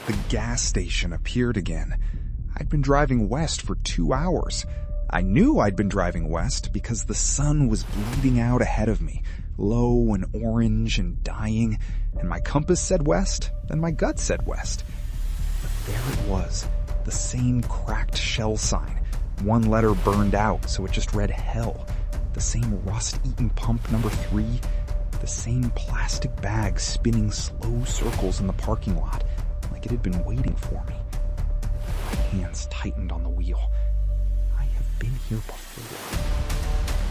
The gas station appeared again. I'd been driving west for 2 hours. I knew I'd been driving west because the sun was bleeding out ahead of me, low and orange and dying, and my compass said west, and my gut said west. But there it was, the same cracked shell sign, one letter burned out so it just read hell, the same rust-eaten pump number 3, the same plastic bag spinning slow circles in the parking lot, like it had been waiting for me. My hands tightened on the wheel. I have been here before.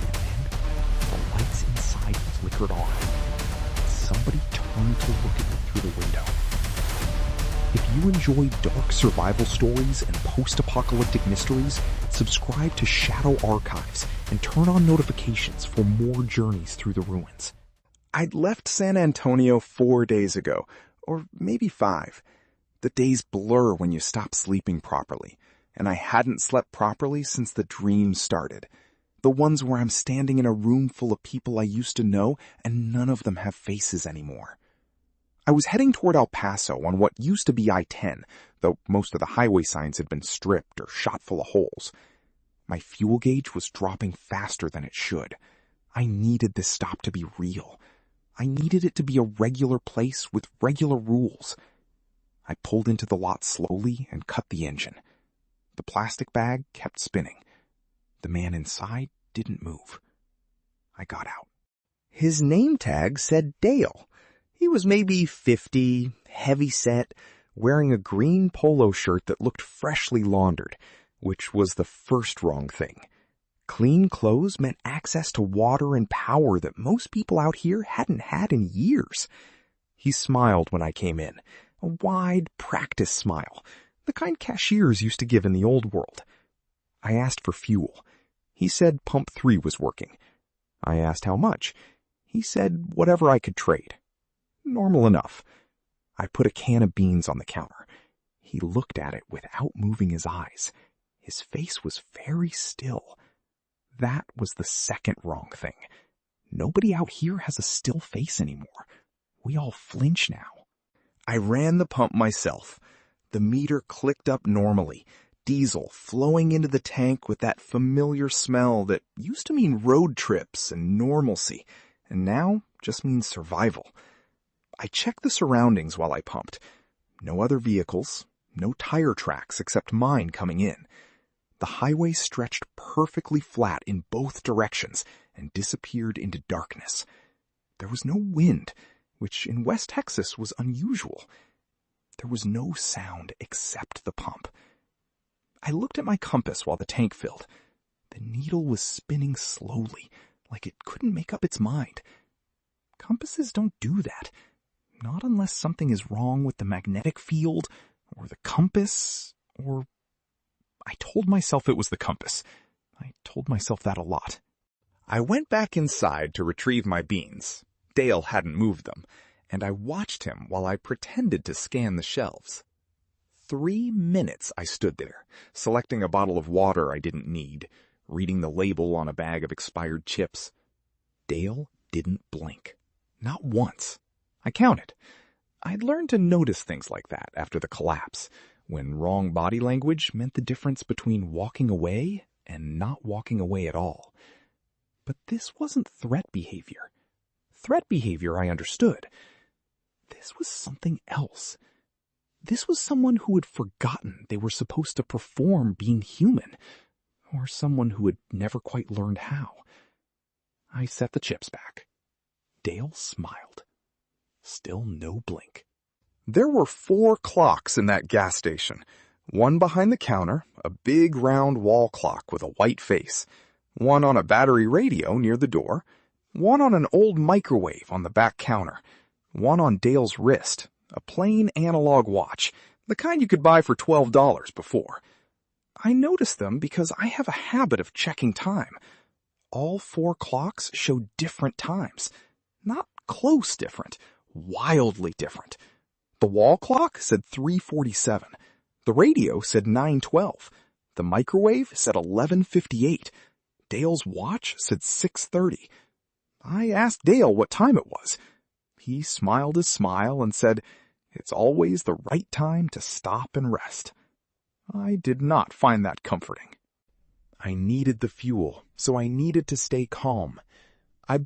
And then the lights inside flickered on. Somebody turned to look at me through the window. If you enjoy dark survival stories and post-apocalyptic mysteries, subscribe to Shadow Archives and turn on notifications for more journeys through the ruins. I'd left San Antonio 4 days ago, or maybe 5. The days blur when you stop sleeping properly, and I hadn't slept properly since the dreams started. The ones where I'm standing in a room full of people I used to know, and none of them have faces anymore. I was heading toward El Paso on what used to be I-10, though most of the highway signs had been stripped or shot full of holes. My fuel gauge was dropping faster than it should. I needed this stop to be real. I needed it to be a regular place with regular rules. I pulled into the lot slowly and cut the engine. The plastic bag kept spinning. The man inside didn't move. I got out. His name tag said Dale. He was maybe 50, heavy-set, wearing a green polo shirt that looked freshly laundered, which was the first wrong thing. Clean clothes meant access to water and power that most people out here hadn't had in years. He smiled when I came in, a wide, practiced smile, the kind cashiers used to give in the old world. I asked for fuel. He said pump 3 was working. I asked how much. He said whatever I could trade. Normal enough. I put a can of beans on the counter. He looked at it without moving his eyes. His face was very still. That was the second wrong thing. Nobody out here has a still face anymore. We all flinch now. I ran the pump myself. The meter clicked up normally, diesel flowing into the tank with that familiar smell that used to mean road trips and normalcy, and now just means survival. I checked the surroundings while I pumped. No other vehicles, no tire tracks except mine coming in. The highway stretched perfectly flat in both directions and disappeared into darkness. There was no wind, which in West Texas was unusual. There was no sound except the pump. I looked at my compass while the tank filled. The needle was spinning slowly, like it couldn't make up its mind. Compasses don't do that. Not unless something is wrong with the magnetic field, or the compass, or... I told myself it was the compass. I told myself that a lot. I went back inside to retrieve my beans. Dale hadn't moved them, and I watched him while I pretended to scan the shelves. 3 minutes I stood there, selecting a bottle of water I didn't need, reading the label on a bag of expired chips. Dale didn't blink. Not once. I counted. I'd learned to notice things like that after the collapse, when wrong body language meant the difference between walking away and not walking away at all. But this wasn't threat behavior. Threat behavior I understood. This was something else. This was someone who had forgotten they were supposed to perform being human, or someone who had never quite learned how. I set the chips back. Dale smiled. Still no blink. There were 4 clocks in that gas station. One behind the counter, a big round wall clock with a white face. One on a battery radio near the door. One on an old microwave on the back counter. One on Dale's wrist, a plain analog watch, the kind you could buy for $12 before. I noticed them because I have a habit of checking time. All 4 clocks showed different times. Not close different, wildly different. The wall clock said 3:47. The radio said 9:12. The microwave said 11:58. Dale's watch said 6:30. I asked Dale what time it was. He smiled his smile and said, It's always the right time to stop and rest. I did not find that comforting. I needed the fuel, so I needed to stay calm. I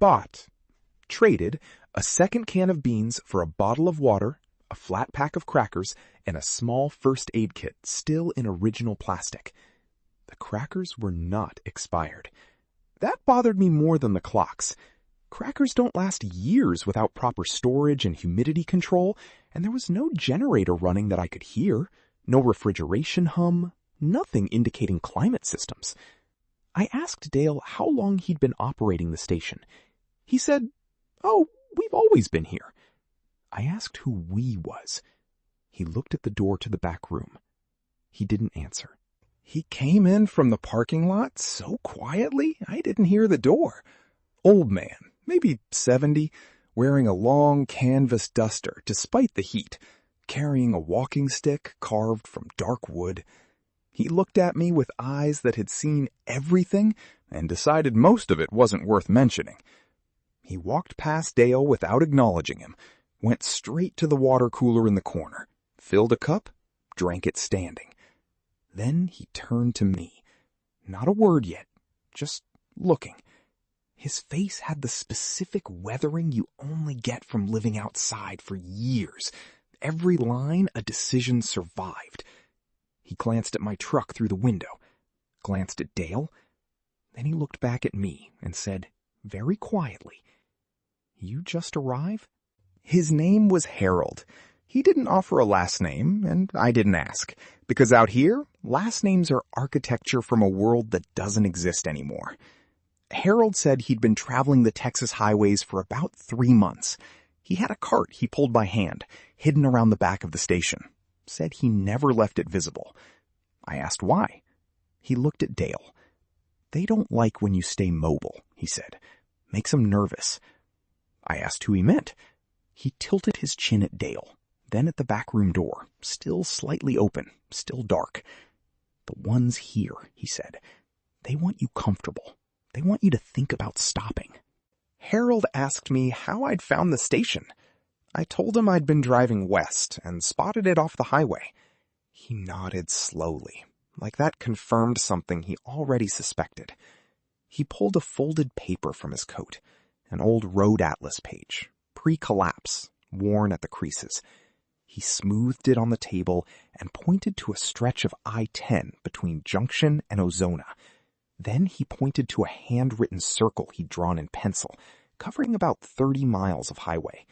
traded a second can of beans for a bottle of water, a flat pack of crackers, and a small first aid kit still in original plastic. The crackers were not expired. That bothered me more than the clocks. Crackers don't last years without proper storage and humidity control, and there was no generator running that I could hear, no refrigeration hum, nothing indicating climate systems. I asked Dale how long he'd been operating the station. He said, "Oh, we've always been here." I asked who "we" was. He looked at the door to the back room. He didn't answer. He came in from the parking lot so quietly I didn't hear the door. Old man, maybe 70, wearing a long canvas duster despite the heat, carrying a walking stick carved from dark wood. He looked at me with eyes that had seen everything and decided most of it wasn't worth mentioning. He walked past Dale without acknowledging him, went straight to the water cooler in the corner, filled a cup, drank it standing. Then he turned to me. Not a word yet, just looking. His face had the specific weathering you only get from living outside for years. Every line a decision survived. He glanced at my truck through the window, glanced at Dale. Then he looked back at me and said, very quietly, "You just arrived?" His name was Harold. He didn't offer a last name, and I didn't ask, because out here, last names are architecture from a world that doesn't exist anymore. Harold said he'd been traveling the Texas highways for about 3 months. He had a cart he pulled by hand, hidden around the back of the station. Said he never left it visible. I asked why. He looked at Dale. "They don't like when you stay mobile," he said. "Makes them nervous." I asked who he meant. He tilted his chin at Dale, then at the back room door, still slightly open, still dark. "The ones here," he said. "They want you comfortable. They want you to think about stopping." Harold asked me how I'd found the station. I told him I'd been driving west and spotted it off the highway. He nodded slowly, like that confirmed something he already suspected. He pulled a folded paper from his coat, an old road atlas page, pre-collapse, worn at the creases. He smoothed it on the table and pointed to a stretch of I-10 between Junction and Ozona. Then he pointed to a handwritten circle he'd drawn in pencil, covering about 30 miles of highway.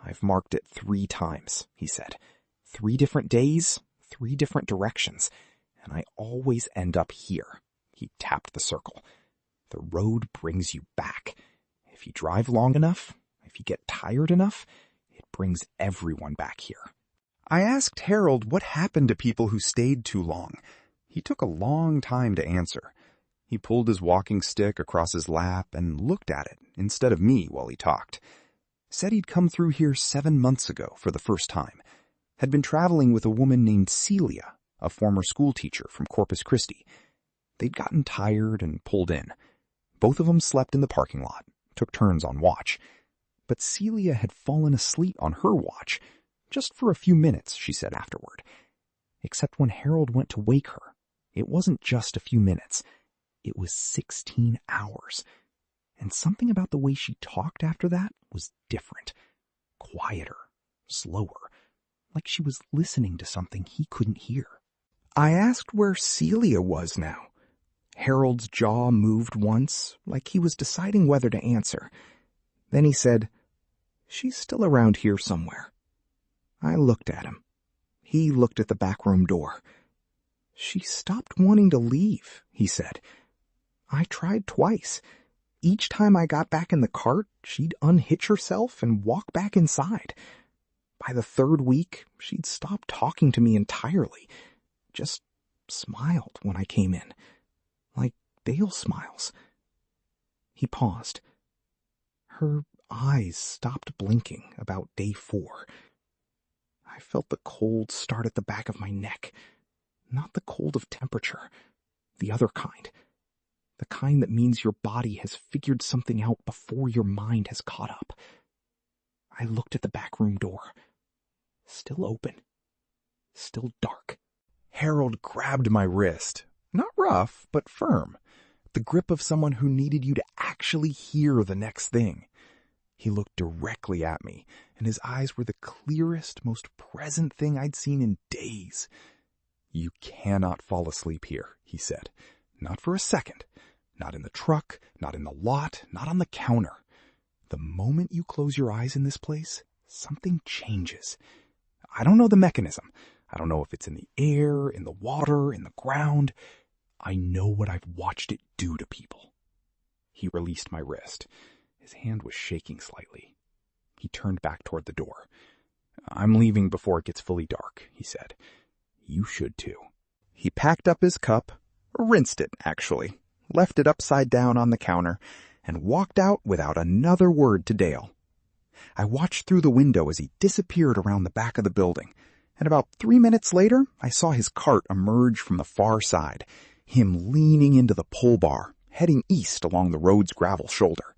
"I've marked it 3 times, he said. 3 different days, 3 different directions, and I always end up here." He tapped the circle. "The road brings you back. If you drive long enough, if you get tired enough, it brings everyone back here." I asked Harold what happened to people who stayed too long. He took a long time to answer. He pulled his walking stick across his lap and looked at it instead of me while he talked. Said he'd come through here 7 months ago for the first time. Had been traveling with a woman named Celia, a former school teacher from Corpus Christi. They'd gotten tired and pulled in. Both of them slept in the parking lot, took turns on watch. But Celia had fallen asleep on her watch, just for a few minutes, she said afterward. Except when Harold went to wake her, it wasn't just a few minutes. It was 16 hours. And something about the way she talked after that was different. Quieter, slower, like she was listening to something he couldn't hear. I asked where Celia was now. Harold's jaw moved once, like he was deciding whether to answer. Then he said, "She's still around here somewhere." I looked at him. He looked at the back room door. "She stopped wanting to leave," he said. "I tried twice. Each time I got back in the cart, she'd unhitch herself and walk back inside. By the 3rd week, she'd stopped talking to me entirely. Just smiled when I came in, like Dale smiles." He paused. "Her eyes stopped blinking about day 4. I felt the cold start at the back of my neck. Not the cold of temperature, the other kind. The kind that means your body has figured something out before your mind has caught up." I looked at the back room door. Still open. Still dark. Harold grabbed my wrist. Not rough, but firm. The grip of someone who needed you to actually hear the next thing. He looked directly at me, and his eyes were the clearest, most present thing I'd seen in days. "You cannot fall asleep here," he said. "Not for a second. Not in the truck, not in the lot, not on the counter. The moment you close your eyes in this place, something changes. I don't know the mechanism. I don't know if it's in the air, in the water, in the ground. I know what I've watched it do to people." He released my wrist. His hand was shaking slightly. He turned back toward the door. "I'm leaving before it gets fully dark," he said. "You should too." He packed up his cup, rinsed it actually, left it upside down on the counter, and walked out without another word to Dale. I watched through the window as he disappeared around the back of the building, and about 3 minutes later, I saw his cart emerge from the far side, him leaning into the pole bar, heading east along the road's gravel shoulder.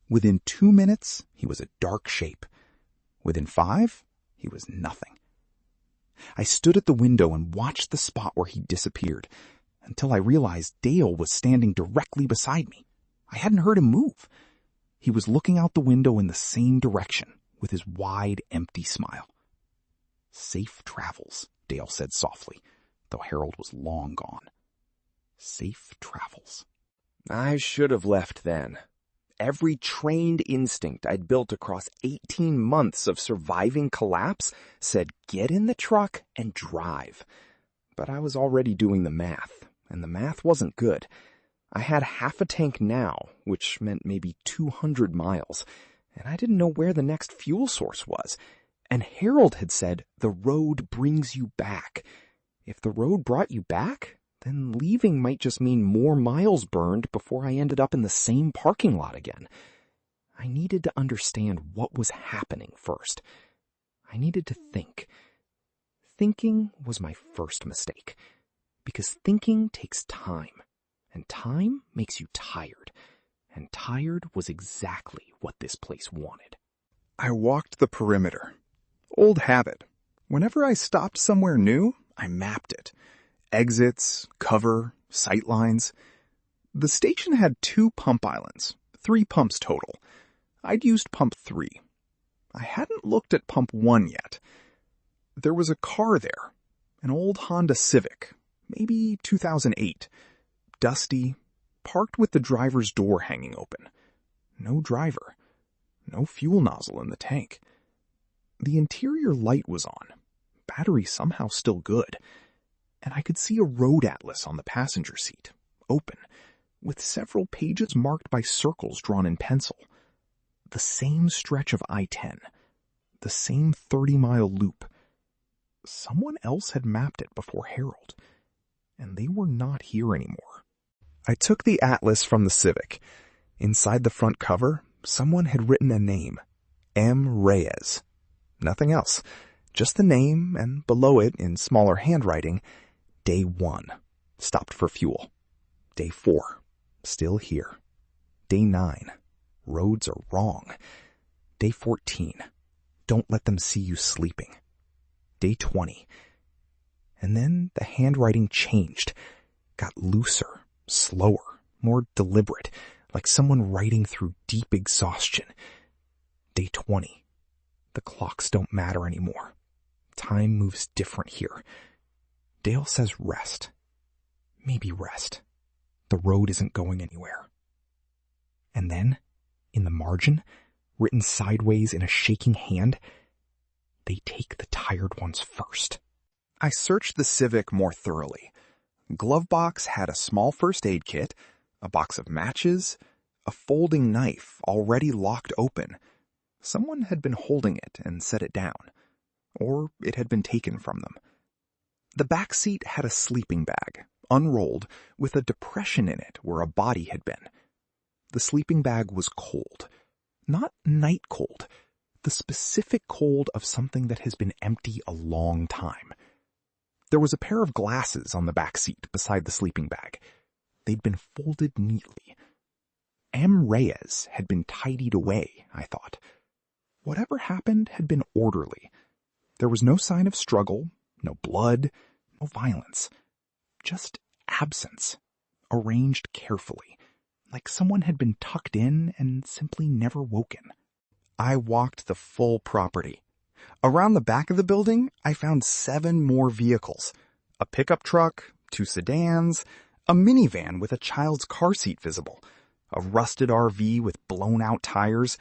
Within 2 minutes, he was a dark shape. Within 5, he was nothing. I stood at the window and watched the spot where he disappeared, until I realized Dale was standing directly beside me. I hadn't heard him move. He was looking out the window in the same direction, with his wide, empty smile. "Safe travels," Dale said softly, though Harold was long gone. Safe travels. I should have left then. Every trained instinct I'd built across 18 months of surviving collapse said get in the truck and drive. But I was already doing the math, and the math wasn't good. I had half a tank now, which meant maybe 200 miles, and I didn't know where the next fuel source was. And Harold had said the road brings you back. If the road brought you back, then leaving might just mean more miles burned before I ended up in the same parking lot again. I needed to understand what was happening first. I needed to think. Thinking was my first mistake, because thinking takes time, and time makes you tired, and tired was exactly what this place wanted. I walked the perimeter. Old habit. Whenever I stopped somewhere new, I mapped it. Exits, cover, sight lines. The station had 2 pump islands, 3 pumps total. I'd used pump 3. I hadn't looked at pump 1 yet. There was a car there, an old Honda Civic, maybe 2008. Dusty, parked with the driver's door hanging open. No driver. No fuel nozzle in the tank. The interior light was on. Battery somehow still good. And I could see a road atlas on the passenger seat, open, with several pages marked by circles drawn in pencil. The same stretch of I-10. The same 30-mile loop. Someone else had mapped it before Harold, and they were not here anymore. I took the atlas from the Civic. Inside the front cover, someone had written a name. M. Reyes. Nothing else. Just the name, and below it, in smaller handwriting, Day 1. Stopped for fuel. Day 4. Still here. Day 9. Roads are wrong. Day 14. Don't let them see you sleeping. Day 20. And then the handwriting changed. Got looser, slower, more deliberate, like someone writing through deep exhaustion. Day 20. The clocks don't matter anymore. Time moves different here. Dale says rest. Maybe rest. The road isn't going anywhere. And then, in the margin, written sideways in a shaking hand, they take the tired ones first. I searched the Civic more thoroughly. Glove box had a small first aid kit, a box of matches, a folding knife already locked open. Someone had been holding it and set it down, or it had been taken from them. The back seat had a sleeping bag, unrolled, with a depression in it where a body had been. The sleeping bag was cold. Not night cold. The specific cold of something that has been empty a long time. There was a pair of glasses on the back seat beside the sleeping bag. They'd been folded neatly. M. Reyes had been tidied away, I thought. Whatever happened had been orderly. There was no sign of struggle, no blood, no violence. Just absence, arranged carefully, like someone had been tucked in and simply never woken. I walked the full property. Around the back of the building, I found 7 more vehicles. A pickup truck, 2 sedans, a minivan with a child's car seat visible, a rusted RV with blown-out tires,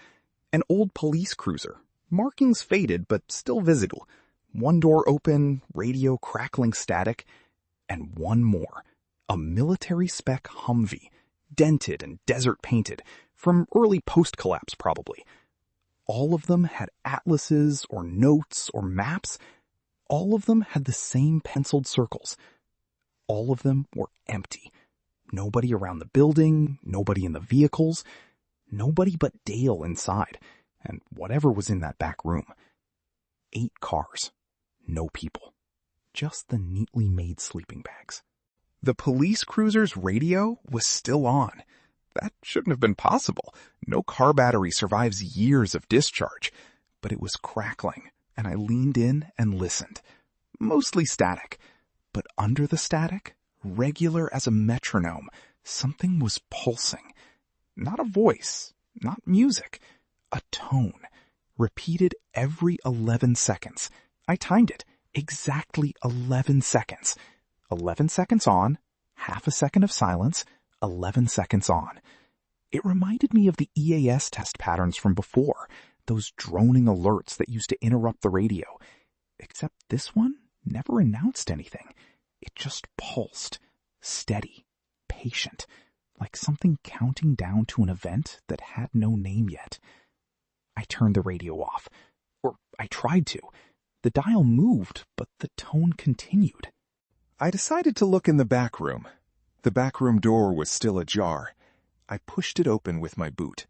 an old police cruiser, markings faded but still visible, one door open, radio crackling static, and one more, a military-spec Humvee, dented and desert-painted, from early post-collapse probably. All of them had atlases or notes or maps. All of them had the same penciled circles. All of them were empty. Nobody around the building, nobody in the vehicles, nobody but Dale inside, and whatever was in that back room. 8 cars. No people. Just the neatly made sleeping bags. The police cruiser's radio was still on. That shouldn't have been possible. No car battery survives years of discharge. But it was crackling, and I leaned in and listened. Mostly static. But under the static, regular as a metronome, something was pulsing. Not a voice, not music, a tone, repeated every 11 seconds. I timed it, exactly 11 seconds. 11 seconds on, half a second of silence, 11 seconds on. It reminded me of the EAS test patterns from before, those droning alerts that used to interrupt the radio. Except this one never announced anything. It just pulsed, steady, patient, like something counting down to an event that had no name yet. I turned the radio off. Or I tried to. The dial moved, but the tone continued. I decided to look in the back room. The back room door was still ajar. I pushed it open with my boot.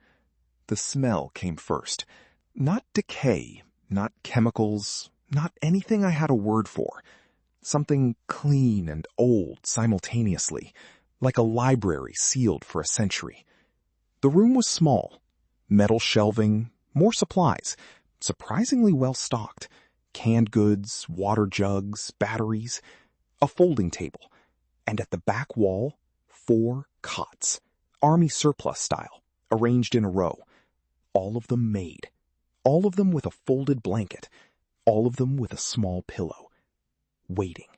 The smell came first. Not decay, not chemicals, not anything I had a word for. Something clean and old simultaneously, like a library sealed for a century. The room was small. Metal shelving, more supplies, surprisingly well stocked. Canned goods, water jugs, batteries, a folding table, and at the back wall, 4 cots, army surplus style, arranged in a row. All of them made. All of them with a folded blanket. All of them with a small pillow. Waiting.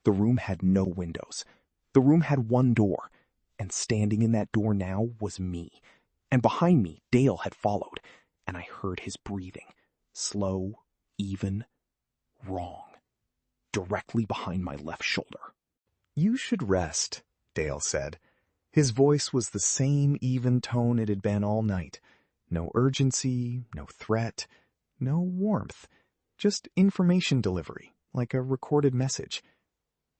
The room had no windows. The room had one door, and standing in that door now was me. And behind me, Dale had followed, and I heard his breathing. Slow, even, wrong. Directly behind my left shoulder. "You should rest," Dale said. His voice was the same even tone it had been all night. No urgency, no threat, no warmth. Just information delivery, like a recorded message.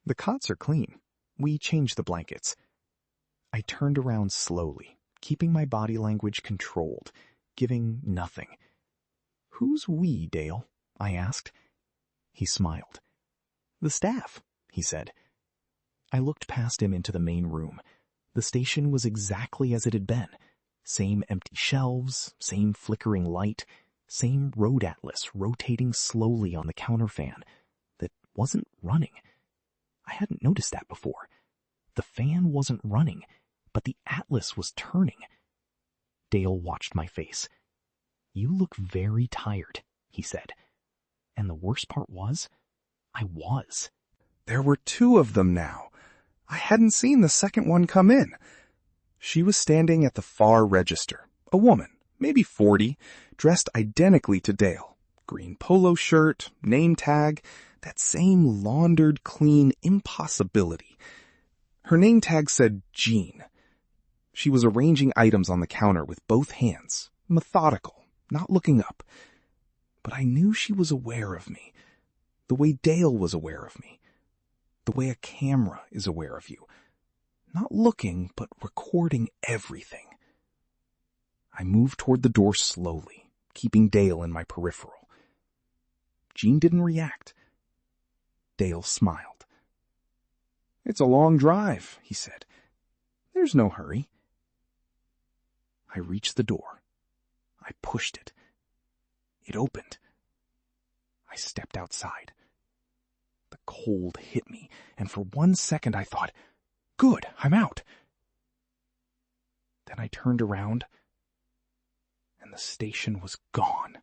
"The cots are clean. We changed the blankets." I turned around slowly, keeping my body language controlled, giving nothing. "Who's we, Dale?" I asked. He smiled. "The staff," he said. I looked past him into the main room. The station was exactly as it had been. Same empty shelves, same flickering light, same road atlas rotating slowly on the counter fan that wasn't running. I hadn't noticed that before. The fan wasn't running, but the atlas was turning. Dale watched my face. "You look very tired," he said. And the worst part was, I was. There were 2 of them now. I hadn't seen the second one come in. She was standing at the far register, a woman, maybe 40, dressed identically to Dale. Green polo shirt, name tag, that same laundered, clean impossibility. Her name tag said Jean. She was arranging items on the counter with both hands, methodical, not looking up. But I knew she was aware of me, the way Dale was aware of me, the way a camera is aware of you. Not looking, but recording everything. I moved toward the door slowly, keeping Dale in my peripheral. Jean didn't react. Dale smiled. "It's a long drive," he said. "There's no hurry." I reached the door. I pushed it. It opened. I stepped outside. The cold hit me, and for 1 second I thought, good, I'm out. Then I turned around, and the station was gone.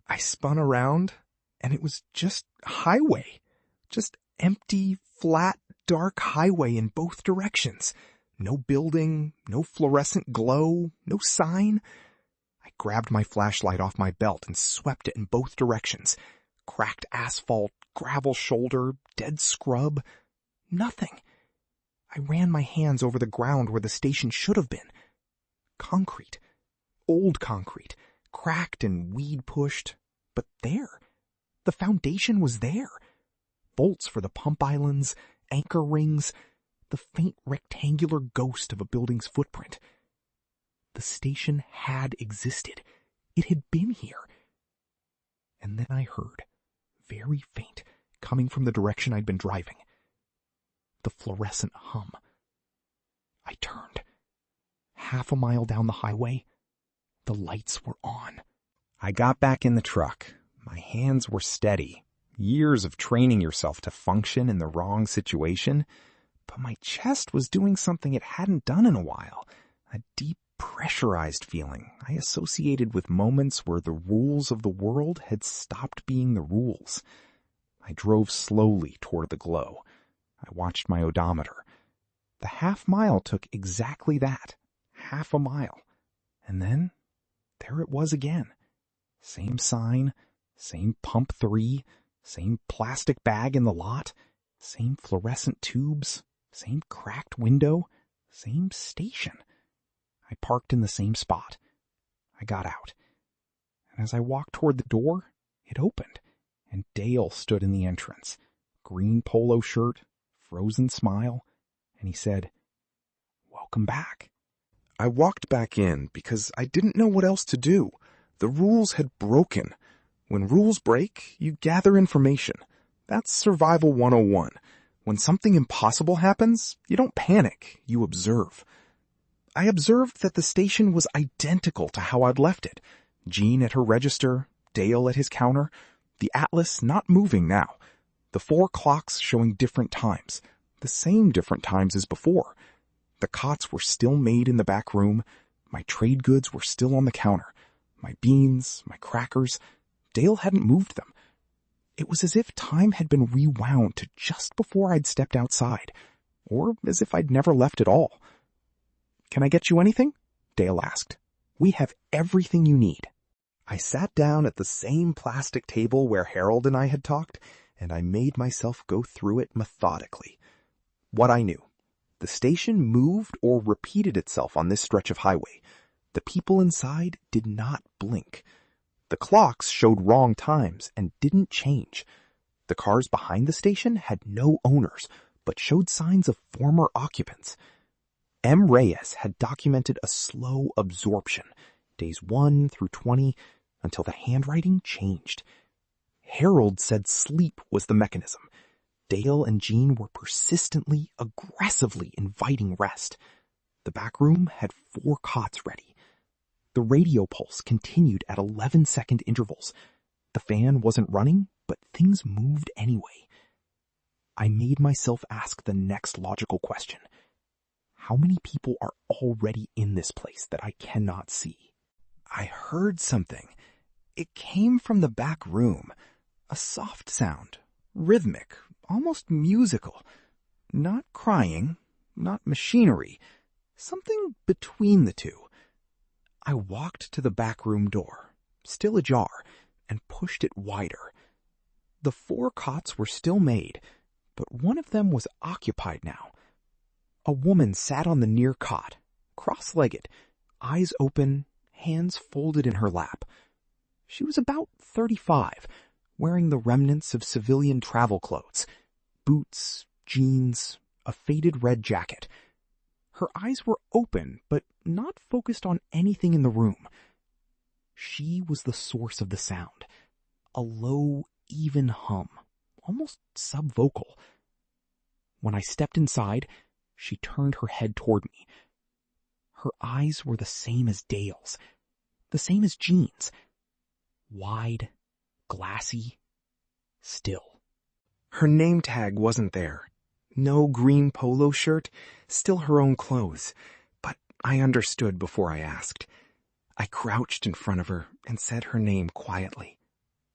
I spun around, and it was just highway. Just empty, flat, dark highway in both directions. No building, no fluorescent glow, no sign. I grabbed my flashlight off my belt and swept it in both directions. Cracked asphalt, gravel shoulder, dead scrub. Nothing. I ran my hands over the ground where the station should have been. Concrete. Old concrete. Cracked and weed-pushed. But there. The foundation was there. Bolts for the pump islands, anchor rings, the faint rectangular ghost of a building's footprint. The station had existed. It had been here. And then I heard, very faint, coming from the direction I'd been driving, the fluorescent hum. I turned. Half a mile down the highway, the lights were on. I got back in the truck. My hands were steady. Years of training yourself to function in the wrong situation. But my chest was doing something it hadn't done in a while. A deep, pressurized feeling I associated with moments where the rules of the world had stopped being the rules. I drove slowly toward the glow. I watched my odometer. The half mile took exactly that. Half a mile. And then, there it was again. Same sign, same pump 3, same plastic bag in the lot, same fluorescent tubes, same cracked window, same station. I parked in the same spot. I got out. And as I walked toward the door, it opened, and Dale stood in the entrance. Green polo shirt, frozen smile, and he said, "Welcome back." I walked back in because I didn't know what else to do. The rules had broken. When rules break, you gather information. That's Survival 101. When something impossible happens, you don't panic, you observe. I observed that the station was identical to how I'd left it. Jean at her register, Dale at his counter, the atlas not moving now. The 4 clocks showing different times, the same different times as before. The cots were still made in the back room. My trade goods were still on the counter. My beans, my crackers. Dale hadn't moved them. It was as if time had been rewound to just before I'd stepped outside, or as if I'd never left at all. "Can I get you anything?" Dale asked. "We have everything you need." I sat down at the same plastic table where Harold and I had talked, and I made myself go through it methodically. What I knew. The station moved or repeated itself on this stretch of highway. The people inside did not blink. The clocks showed wrong times and didn't change. The cars behind the station had no owners, but showed signs of former occupants. M. Reyes had documented a slow absorption, days 1 through 20, until the handwriting changed. Harold said sleep was the mechanism. Dale and Jean were persistently, aggressively inviting rest. The back room had 4 cots ready. The radio pulse continued at 11-second intervals. The fan wasn't running, but things moved anyway. I made myself ask the next logical question. How many people are already in this place that I cannot see? I heard something. It came from the back room. A soft sound, rhythmic, almost musical. Not crying, not machinery. Something between the two. I walked to the back room door, still ajar, and pushed it wider. The 4 cots were still made, but one of them was occupied now. A woman sat on the near cot, cross-legged, eyes open, hands folded in her lap. She was about 35, wearing the remnants of civilian travel clothes, boots, jeans, a faded red jacket. Her eyes were open, but not focused on anything in the room. She was the source of the sound, a low, even hum, almost subvocal. When I stepped inside, she turned her head toward me. Her eyes were the same as Dale's, the same as Jean's. Wide, glassy, Still. Her name tag wasn't there. No green polo shirt, still her own clothes. But I understood before I asked. I crouched in front of her and said her name quietly.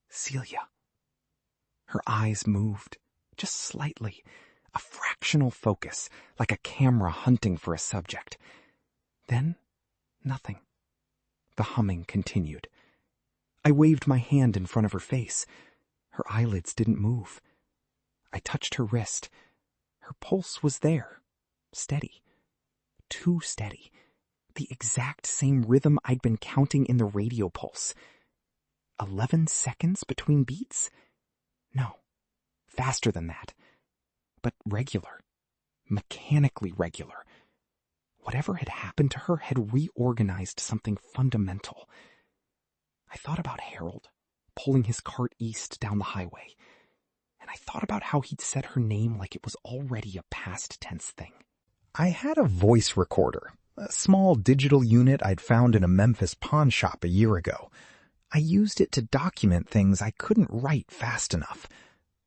Celia. Her eyes moved, just slightly, a fractional focus, like a camera hunting for a subject. Then, nothing. The humming continued. I waved my hand in front of her face. Her eyelids didn't move. I touched her wrist. Her pulse was there, steady, too steady, the exact same rhythm I'd been counting in the radio pulse. 11 seconds between beats? No, faster than that, but regular, mechanically regular. Whatever had happened to her had reorganized something fundamental. I thought about Harold, pulling his cart east down the highway. And I thought about how he'd said her name like it was already a past tense thing. I had a voice recorder, a small digital unit I'd found in a Memphis pawn shop a year ago. I used it to document things I couldn't write fast enough.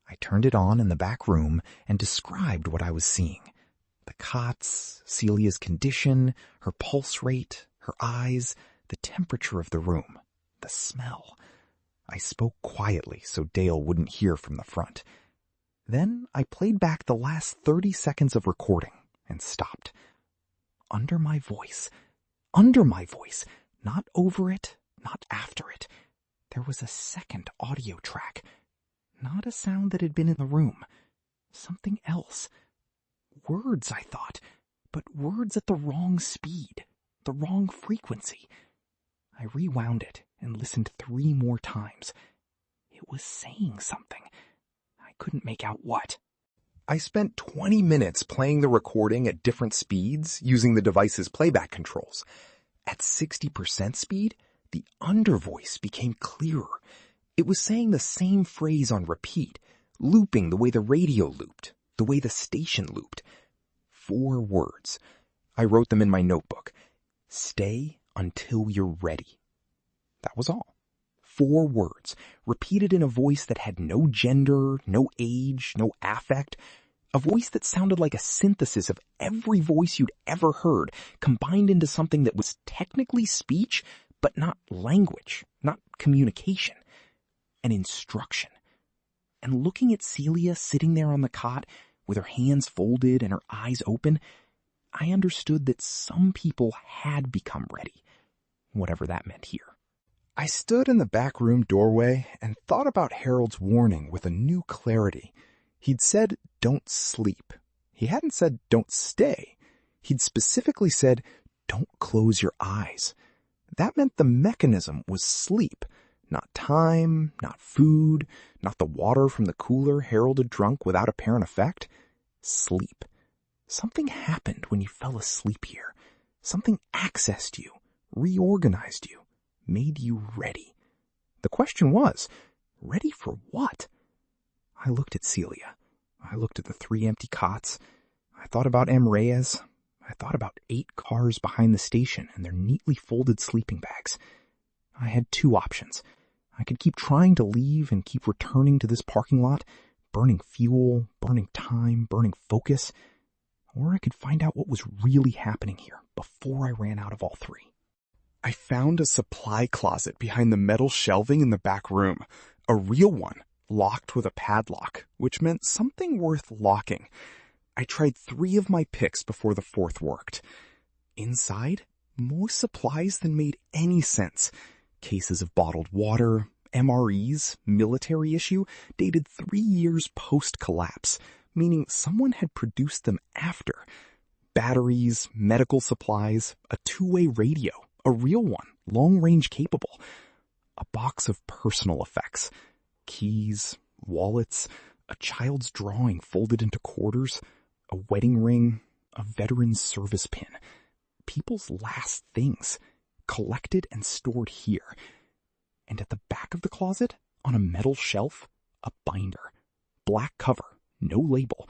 I turned it on in the back room and described what I was seeing. The cots, Celia's condition, her pulse rate, her eyes, the temperature of the room, the smell. I spoke quietly so Dale wouldn't hear from the front. Then I played back the last 30 seconds of recording and stopped. Under my voice, not over it, not after it, there was a second audio track. Not a sound that had been in the room. Something else. Words, I thought, but words at the wrong speed, the wrong frequency. I rewound it and listened 3 more times. It was saying something. I couldn't make out what. I spent 20 minutes playing the recording at different speeds using the device's playback controls. At 60% speed, the undervoice became clearer. It was saying the same phrase on repeat, looping the way the radio looped, the way the station looped. 4 words. I wrote them in my notebook. Stay until you're ready. That was all. 4 words, repeated in a voice that had no gender, no age, no affect. A voice that sounded like a synthesis of every voice you'd ever heard, combined into something that was technically speech, but not language, not communication. An instruction. And looking at Celia sitting there on the cot, with her hands folded and her eyes open, I understood that some people had become ready, whatever that meant here. I stood in the back room doorway and thought about Harold's warning with a new clarity. He'd said, don't sleep. He hadn't said, don't stay. He'd specifically said, don't close your eyes. That meant the mechanism was sleep. Not time, not food, not the water from the cooler Harold had drunk without apparent effect. Sleep. Something happened when you fell asleep here. Something accessed you, reorganized you, made you ready. The question was, ready for what? I looked at Celia. I looked at the 3 empty cots. I thought about M. Reyes. I thought about 8 cars behind the station and their neatly folded sleeping bags. I had 2 options. I could keep trying to leave and keep returning to this parking lot, burning fuel, burning time, burning focus, or I could find out what was really happening here before I ran out of all 3. I found a supply closet behind the metal shelving in the back room, a real one, locked with a padlock, which meant something worth locking. I tried 3 of my picks before the 4th worked. Inside, more supplies than made any sense. Cases of bottled water, MREs, military issue, dated 3 years post-collapse, meaning someone had produced them after. Batteries, medical supplies, a 2-way radio, a real one, long-range capable. A box of personal effects, keys, wallets, a child's drawing folded into quarters, a wedding ring, a veteran's service pin. People's last things, collected and stored here. And at the back of the closet, on a metal shelf, a binder. Black cover, no label.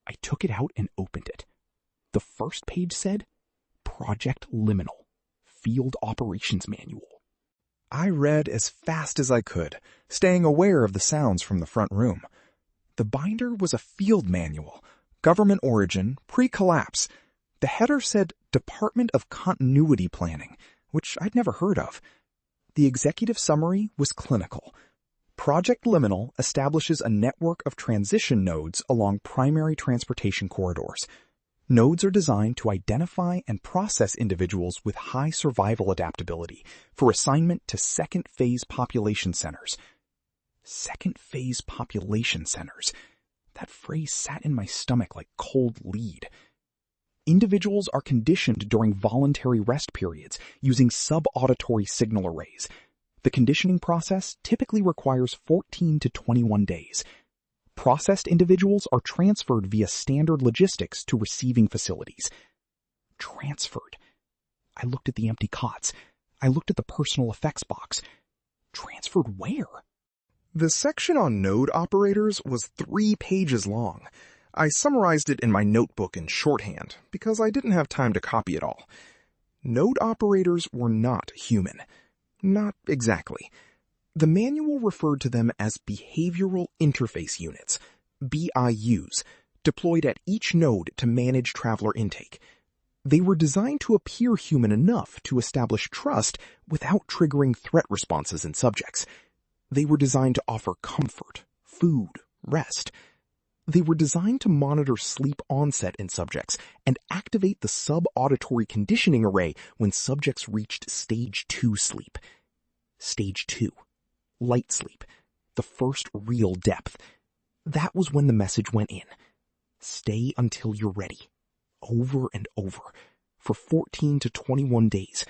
I took it out and opened it. The first page said, Project Liminal, Field Operations Manual. I read as fast as I could, staying aware of the sounds from the front room. The binder was a field manual, government origin, pre-collapse. The header said Department of Continuity Planning, which I'd never heard of. The executive summary was clinical. Project Liminal establishes a network of transition nodes along primary transportation corridors. Nodes are designed to identify and process individuals with high survival adaptability for assignment to second phase population centers. Second phase population centers. That phrase sat in my stomach like cold lead. Individuals are conditioned during voluntary rest periods using subauditory signal arrays. The conditioning process typically requires 14 to 21 days. Processed individuals are transferred via standard logistics to receiving facilities. Transferred. I looked at the empty cots. I looked at the personal effects box. Transferred where? The section on node operators was 3 pages long. I summarized it in my notebook in shorthand because I didn't have time to copy it all. Node operators were not human. Not exactly. The manual referred to them as behavioral interface units, BIUs, deployed at each node to manage traveler intake. They were designed to appear human enough to establish trust without triggering threat responses in subjects. They were designed to offer comfort, food, rest. They were designed to monitor sleep onset in subjects and activate the subauditory conditioning array when subjects reached stage 2 sleep. Stage 2. Light sleep. The first real depth. That was when the message went in. Stay until you're ready. Over and over. For 14 to 21 days.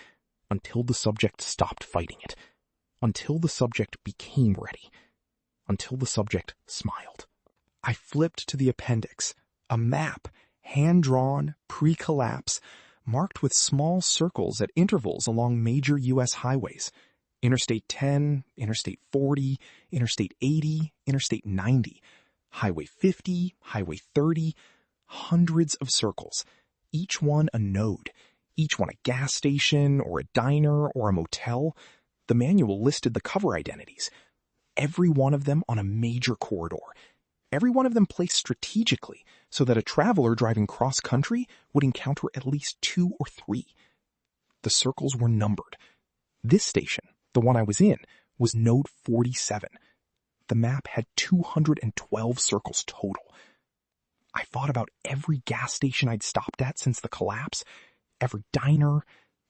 Until the subject stopped fighting it. Until the subject became ready. Until the subject smiled. I flipped to the appendix, a map, hand-drawn, pre-collapse, marked with small circles at intervals along major U.S. highways. Interstate 10, Interstate 40, Interstate 80, Interstate 90, Highway 50, Highway 30, hundreds of circles, each one a node, each one a gas station or a diner or a motel. The manual listed the cover identities, every one of them on a major corridor. Every one of them placed strategically so that a traveler driving cross-country would encounter at least 2 or 3. The circles were numbered. This station, the one I was in, was node 47. The map had 212 circles total. I thought about every gas station I'd stopped at since the collapse, every diner,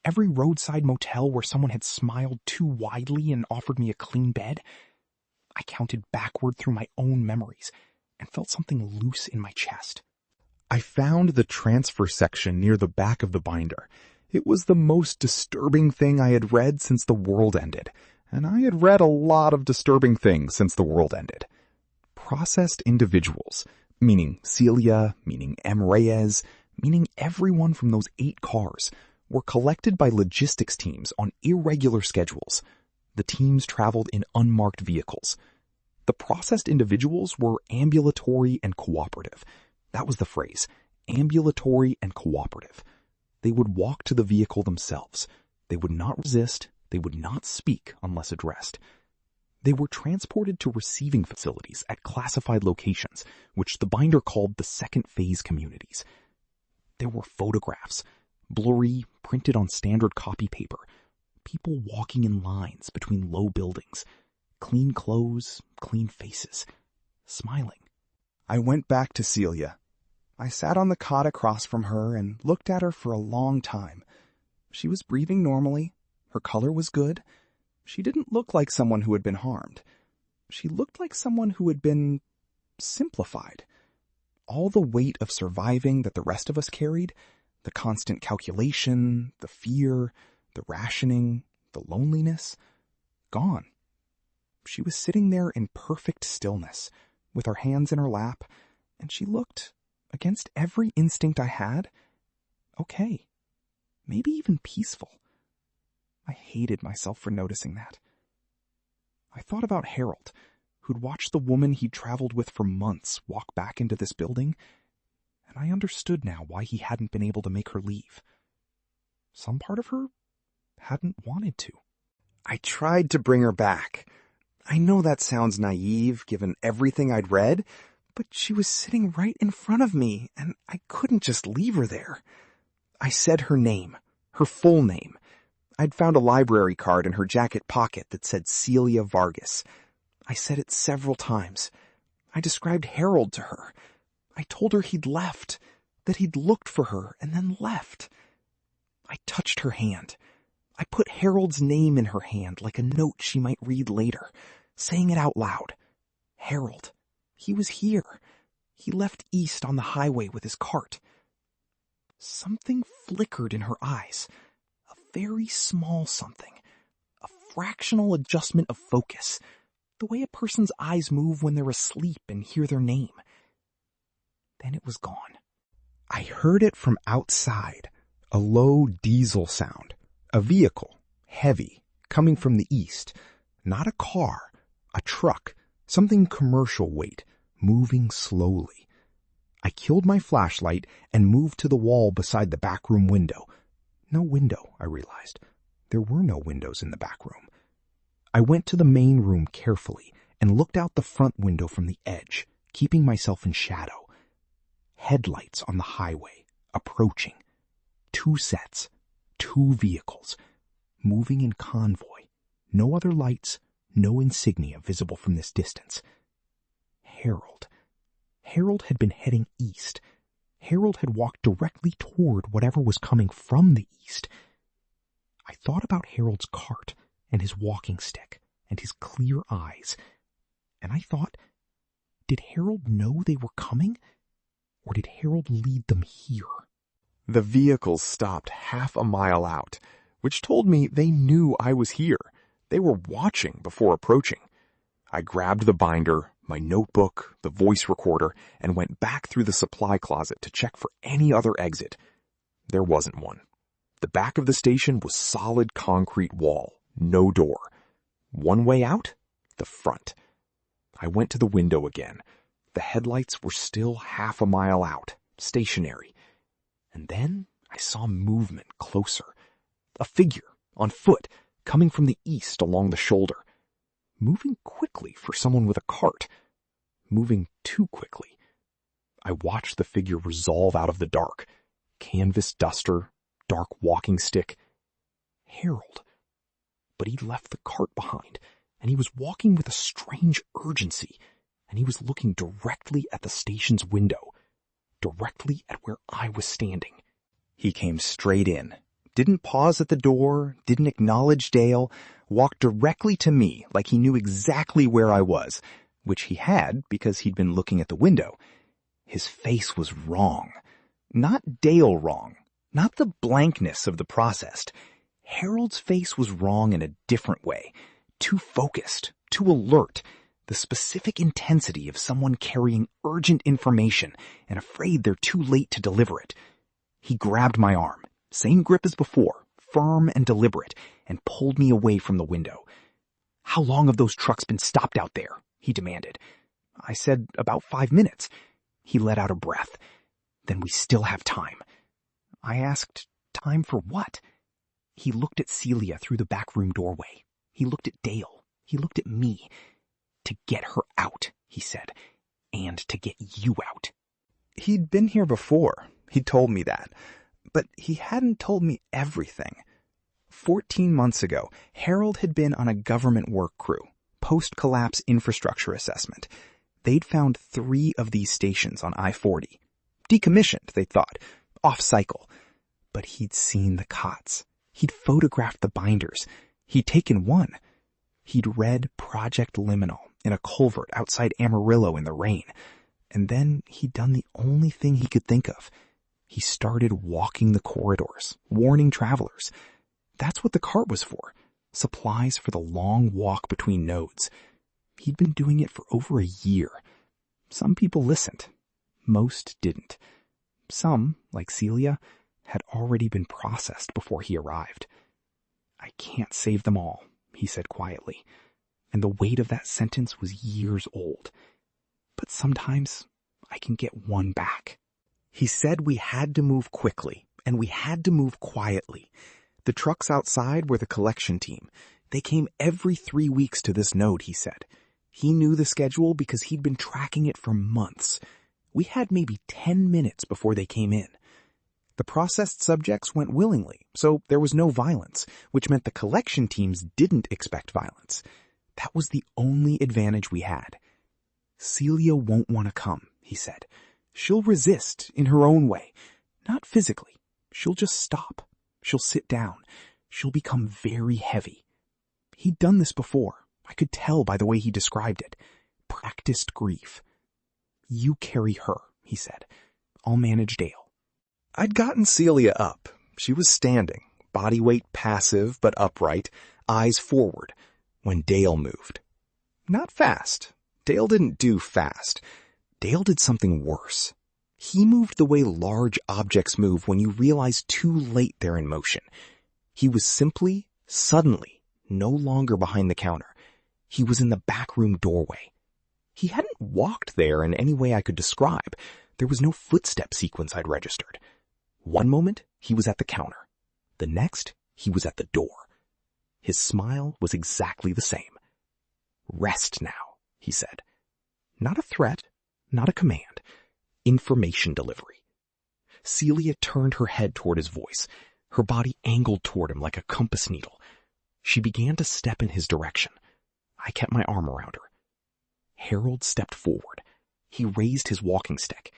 every roadside motel where someone had smiled too widely and offered me a clean bed. I counted backward through my own memories and felt something loose in my chest. I found the transfer section near the back of the binder. It was the most disturbing thing I had read since the world ended, and I had read a lot of disturbing things since the world ended. Processed individuals, meaning Celia, meaning M. Reyes, meaning everyone from those 8 cars, were collected by logistics teams on irregular schedules. The teams traveled in unmarked vehicles. The processed individuals were ambulatory and cooperative. That was the phrase, ambulatory and cooperative. They would walk to the vehicle themselves. They would not resist. They would not speak unless addressed. They were transported to receiving facilities at classified locations, which the binder called the second phase communities. There were photographs, blurry, printed on standard copy paper, people walking in lines between low buildings, clean clothes, clean faces, smiling. I went back to Celia. I sat on the cot across from her and looked at her for a long time. She was breathing normally. Her color was good. She didn't look like someone who had been harmed. She looked like someone who had been simplified. All the weight of surviving that the rest of us carried, the constant calculation, the fear, the rationing, the loneliness, gone. She was sitting there in perfect stillness, with her hands in her lap, and she looked, against every instinct I had, okay, maybe even peaceful. I hated myself for noticing that. I thought about Harold, who'd watched the woman he'd traveled with for months walk back into this building, and I understood now why he hadn't been able to make her leave. Some part of her hadn't wanted to. I tried to bring her back. I know that sounds naive given everything I'd read, but she was sitting right in front of me and I couldn't just leave her there. I said her name, her full name. I'd found a library card in her jacket pocket that said Celia Vargas. I said it several times. I described Harold to her. I told her he'd left, that he'd looked for her and then left. I touched her hand. I put Harold's name in her hand like a note she might read later, saying it out loud. Harold. He was here. He left east on the highway with his cart. Something flickered in her eyes. A very small something. A fractional adjustment of focus. The way a person's eyes move when they're asleep and hear their name. Then it was gone. I heard it from outside. A low diesel sound. A vehicle, heavy, coming from the east. Not a car, a truck, something commercial weight, moving slowly. I killed my flashlight and moved to the wall beside the back room window. No window, I realized. There were no windows in the back room. I went to the main room carefully and looked out the front window from the edge, keeping myself in shadow. Headlights on the highway, approaching. 2 sets. 2 vehicles, moving in convoy. No other lights, no insignia visible from this distance. Harold. Harold had been heading east. Harold had walked directly toward whatever was coming from the east. I thought about Harold's cart and his walking stick and his clear eyes, and I thought, did Harold know they were coming, or did Harold lead them here? The vehicles stopped half a mile out, which told me they knew I was here. They were watching before approaching. I grabbed the binder, my notebook, the voice recorder, and went back through the supply closet to check for any other exit. There wasn't one. The back of the station was solid concrete wall, no door. One way out? The front. I went to the window again. The headlights were still half a mile out, stationary. And then I saw movement closer. A figure, on foot, coming from the east along the shoulder. Moving quickly for someone with a cart. Moving too quickly. I watched the figure resolve out of the dark. Canvas duster, dark walking stick. Harold. But he'd left the cart behind, and he was walking with a strange urgency, and he was looking directly at the station's window. Directly at where I was standing. He came straight in, didn't pause at the door, didn't acknowledge Dale, walked directly to me like he knew exactly where I was, which he had because he'd been looking at the window. His face was wrong. Not Dale wrong, not the blankness of the processed. Harold's face was wrong in a different way, too focused, too alert. The specific intensity of someone carrying urgent information and afraid they're too late to deliver it. He grabbed my arm, same grip as before, firm and deliberate, and pulled me away from the window. How long have those trucks been stopped out there? He demanded. I said about 5 minutes. He let out a breath. Then we still have time. I asked, time for what? He looked at Celia through the back room doorway. He looked at Dale. He looked at me. To get her out, he said, and to get you out. He'd been here before. He'd told me that. But he hadn't told me everything. 14 months ago, Harold had been on a government work crew, post-collapse infrastructure assessment. They'd found 3 of these stations on I-40. Decommissioned, they thought, off-cycle. But he'd seen the cots. He'd photographed the binders. He'd taken one. He'd read Project Liminal in a culvert outside Amarillo in the rain. And then he'd done the only thing he could think of. He started walking the corridors, warning travelers. That's what the cart was for. Supplies for the long walk between nodes. He'd been doing it for over a year. Some people listened. Most didn't. Some, like Celia, had already been processed before he arrived. I can't save them all, he said quietly. And the weight of that sentence was years old. But sometimes I can get one back. He said we had to move quickly, and we had to move quietly. The trucks outside were the collection team. They came every 3 weeks to this node, he said. He knew the schedule because he'd been tracking it for months. We had maybe 10 minutes before they came in. The processed subjects went willingly, so there was no violence, which meant the collection teams didn't expect violence. That was the only advantage we had. Celia won't want to come, he said. She'll resist in her own way. Not physically. She'll just stop. She'll sit down. She'll become very heavy. He'd done this before. I could tell by the way he described it. Practiced grief. You carry her, he said. I'll manage Dale. I'd gotten Celia up. She was standing, body weight passive but upright, eyes forward, when Dale moved. Not fast. Dale didn't do fast. Dale did something worse. He moved the way large objects move when you realize too late they're in motion. He was simply, suddenly, no longer behind the counter. He was in the back room doorway. He hadn't walked there in any way I could describe. There was no footstep sequence I'd registered. One moment, he was at the counter. The next, he was at the door. His smile was exactly the same. Rest now, he said. Not a threat, not a command. Information delivery. Celia turned her head toward his voice, her body angled toward him like a compass needle. She began to step in his direction. I kept my arm around her. Harold stepped forward. He raised his walking stick.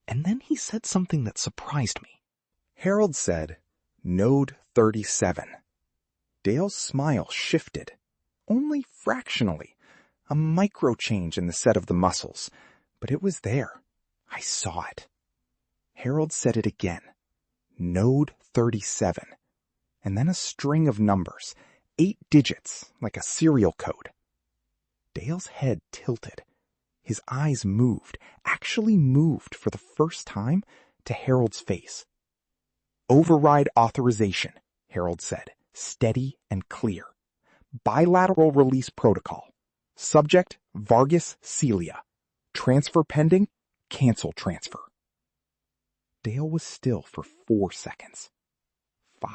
And then he said something that surprised me. Harold said, Node 37. Dale's smile shifted, only fractionally, a micro change in the set of the muscles, but it was there. I saw it. Harold said it again. Node 37. And then a string of numbers, 8 digits, like a serial code. Dale's head tilted. His eyes moved, actually moved for the first time, to Harold's face. Override authorization, Harold said, steady and clear. Bilateral release protocol. Subject, Vargas Celia. Transfer pending, cancel transfer. Dale was still for 4 seconds. 5.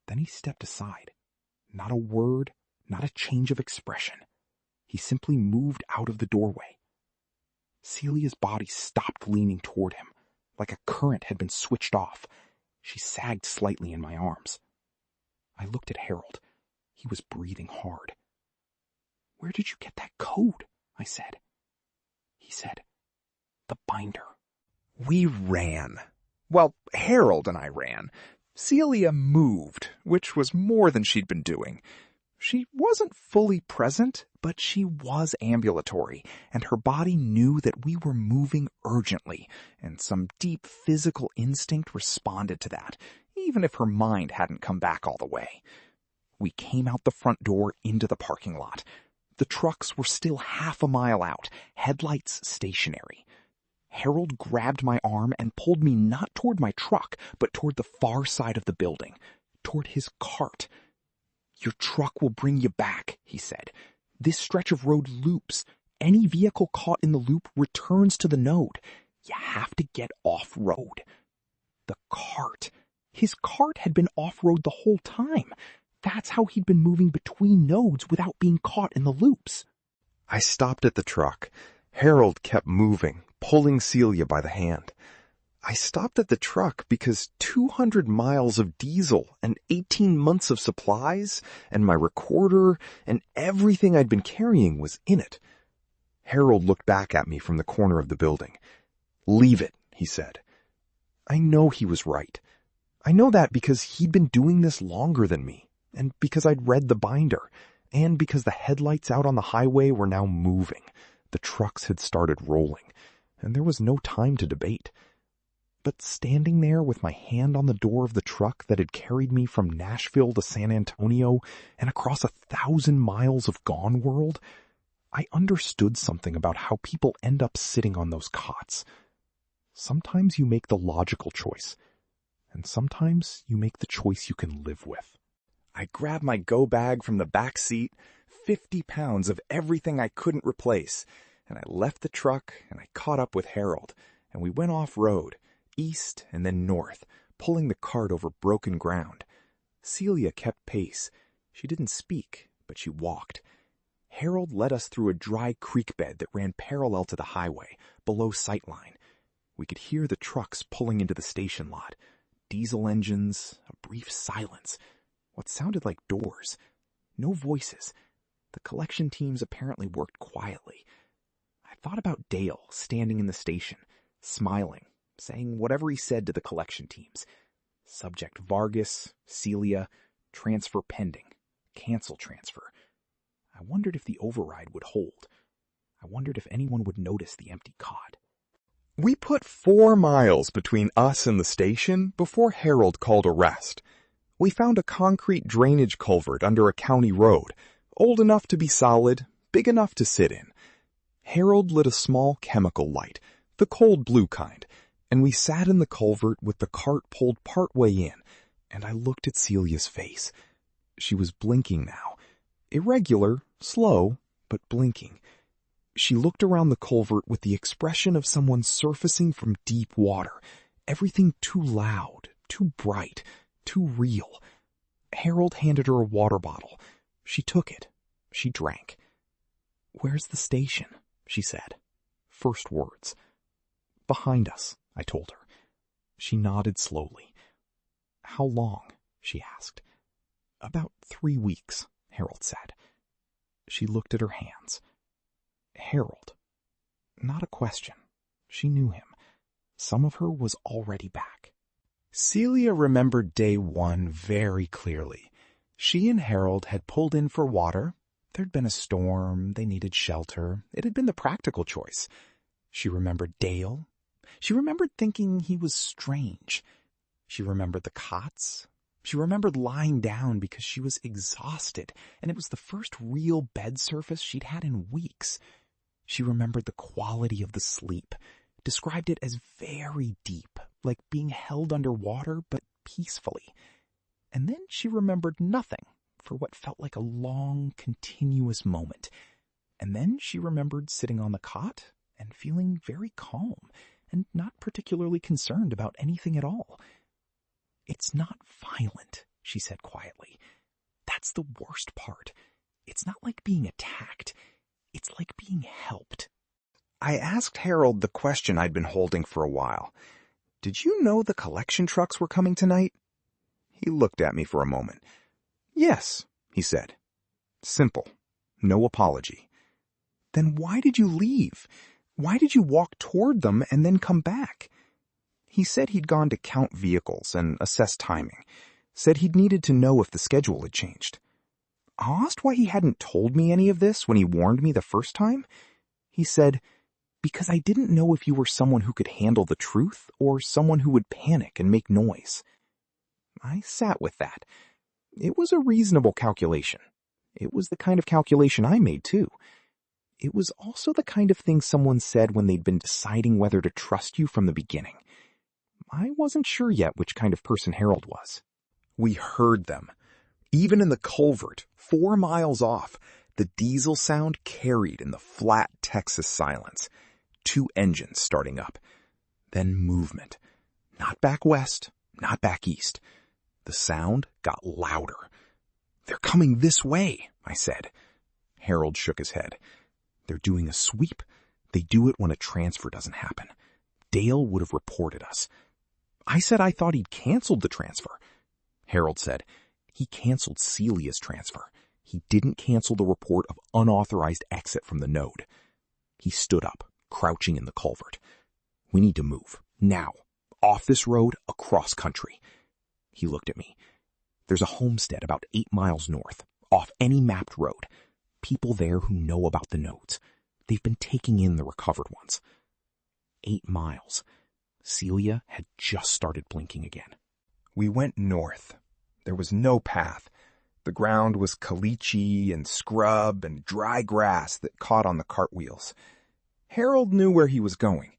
Then he stepped aside. Not a word, not a change of expression. He simply moved out of the doorway. Celia's body stopped leaning toward him, like a current had been switched off. She sagged slightly in my arms. I looked at Harold. He was breathing hard. Where did you get that code? I said. He said, the binder. We ran. Well, Harold and I ran. Celia moved, which was more than she'd been doing. She wasn't fully present, but she was ambulatory, and her body knew that we were moving urgently, and some deep physical instinct responded to that, even if her mind hadn't come back all the way. We came out the front door into the parking lot. The trucks were still half a mile out, headlights stationary. Harold grabbed my arm and pulled me not toward my truck, but toward the far side of the building, toward his cart. Your truck will bring you back, he said. This stretch of road loops. Any vehicle caught in the loop returns to the node. You have to get off-road. The cart. His cart had been off-road the whole time. That's how he'd been moving between nodes without being caught in the loops. I stopped at the truck. Harold kept moving, pulling Celia by the hand. I stopped at the truck because 200 miles of diesel and 18 months of supplies and my recorder and everything I'd been carrying was in it. Harold looked back at me from the corner of the building. Leave it, he said. I know he was right. I know that because he'd been doing this longer than me, and because I'd read the binder, and because the headlights out on the highway were now moving. The trucks had started rolling, and there was no time to debate. But standing there with my hand on the door of the truck that had carried me from Nashville to San Antonio and across 1,000 miles of gone world, I understood something about how people end up sitting on those cots. Sometimes you make the logical choice, and sometimes you make the choice you can live with. I grabbed my go bag from the back seat, 50 pounds of everything I couldn't replace, and I left the truck and I caught up with Harold, and we went off-road, east and then north, pulling the cart over broken ground. Celia kept pace. She didn't speak, but she walked. Harold led us through a dry creek bed that ran parallel to the highway, below sightline. We could hear the trucks pulling into the station lot. Diesel engines, a brief silence. What sounded like doors. No voices. The collection teams apparently worked quietly. I thought about Dale standing in the station, smiling, saying whatever he said to the collection teams. Subject Vargas, Celia, transfer pending, cancel transfer. I wondered if the override would hold. I wondered if anyone would notice the empty cot. We put 4 miles between us and the station before Harold called a rest. We found a concrete drainage culvert under a county road, old enough to be solid, big enough to sit in. Harold lit a small chemical light, the cold blue kind, and we sat in the culvert with the cart pulled partway in, and I looked at Celia's face. She was blinking now. Irregular, slow, but blinking. She looked around the culvert with the expression of someone surfacing from deep water. Everything too loud, too bright, too real. Harold handed her a water bottle. She took it. She drank. "Where's the station?" she said. First words. "Behind us," I told her. She nodded slowly. "How long?" she asked. "About 3 weeks," Harold said. She looked at her hands. Harold. Not a question. She knew him. Some of her was already back. Celia remembered day 1 very clearly. She and Harold had pulled in for water. There'd been a storm. They needed shelter. It had been the practical choice. She remembered Dale. She remembered thinking he was strange. She remembered the cots. She remembered lying down because she was exhausted, and it was the first real bed surface she'd had in weeks. She remembered the quality of the sleep, described it as very deep, like being held underwater, but peacefully. And then she remembered nothing for what felt like a long, continuous moment. And then she remembered sitting on the cot and feeling very calm and not particularly concerned about anything at all. "It's not violent," she said quietly. "That's the worst part. It's not like being attacked. It's like being helped." I asked Harold the question I'd been holding for a while. "Did you know the collection trucks were coming tonight?" He looked at me for a moment. "Yes," he said. Simple. No apology. "Then why did you leave? Why did you walk toward them and then come back?" He said he'd gone to count vehicles and assess timing. Said he'd needed to know if the schedule had changed. I asked why he hadn't told me any of this when he warned me the first time. He said, "Because I didn't know if you were someone who could handle the truth or someone who would panic and make noise." I sat with that. It was a reasonable calculation. It was the kind of calculation I made, too. It was also the kind of thing someone said when they'd been deciding whether to trust you from the beginning. I wasn't sure yet which kind of person Harold was. We heard them. Even in the culvert, 4 miles off, the diesel sound carried in the flat Texas silence. 2 engines starting up. Then movement. Not back west, not back east. The sound got louder. "They're coming this way," I said. Harold shook his head. "They're doing a sweep. They do it when a transfer doesn't happen. Dale would have reported us." I said I thought he'd canceled the transfer. Harold said, "He canceled Celia's transfer. He didn't cancel the report of unauthorized exit from the node." He stood up, crouching in the culvert. "We need to move. Now. Off this road, across country." He looked at me. "There's a homestead about 8 miles north, off any mapped road. People there who know about the nodes. They've been taking in the recovered ones." 8 miles. Celia had just started blinking again. We went north. There was no path. The ground was caliche and scrub and dry grass that caught on the cartwheels. Harold knew where he was going.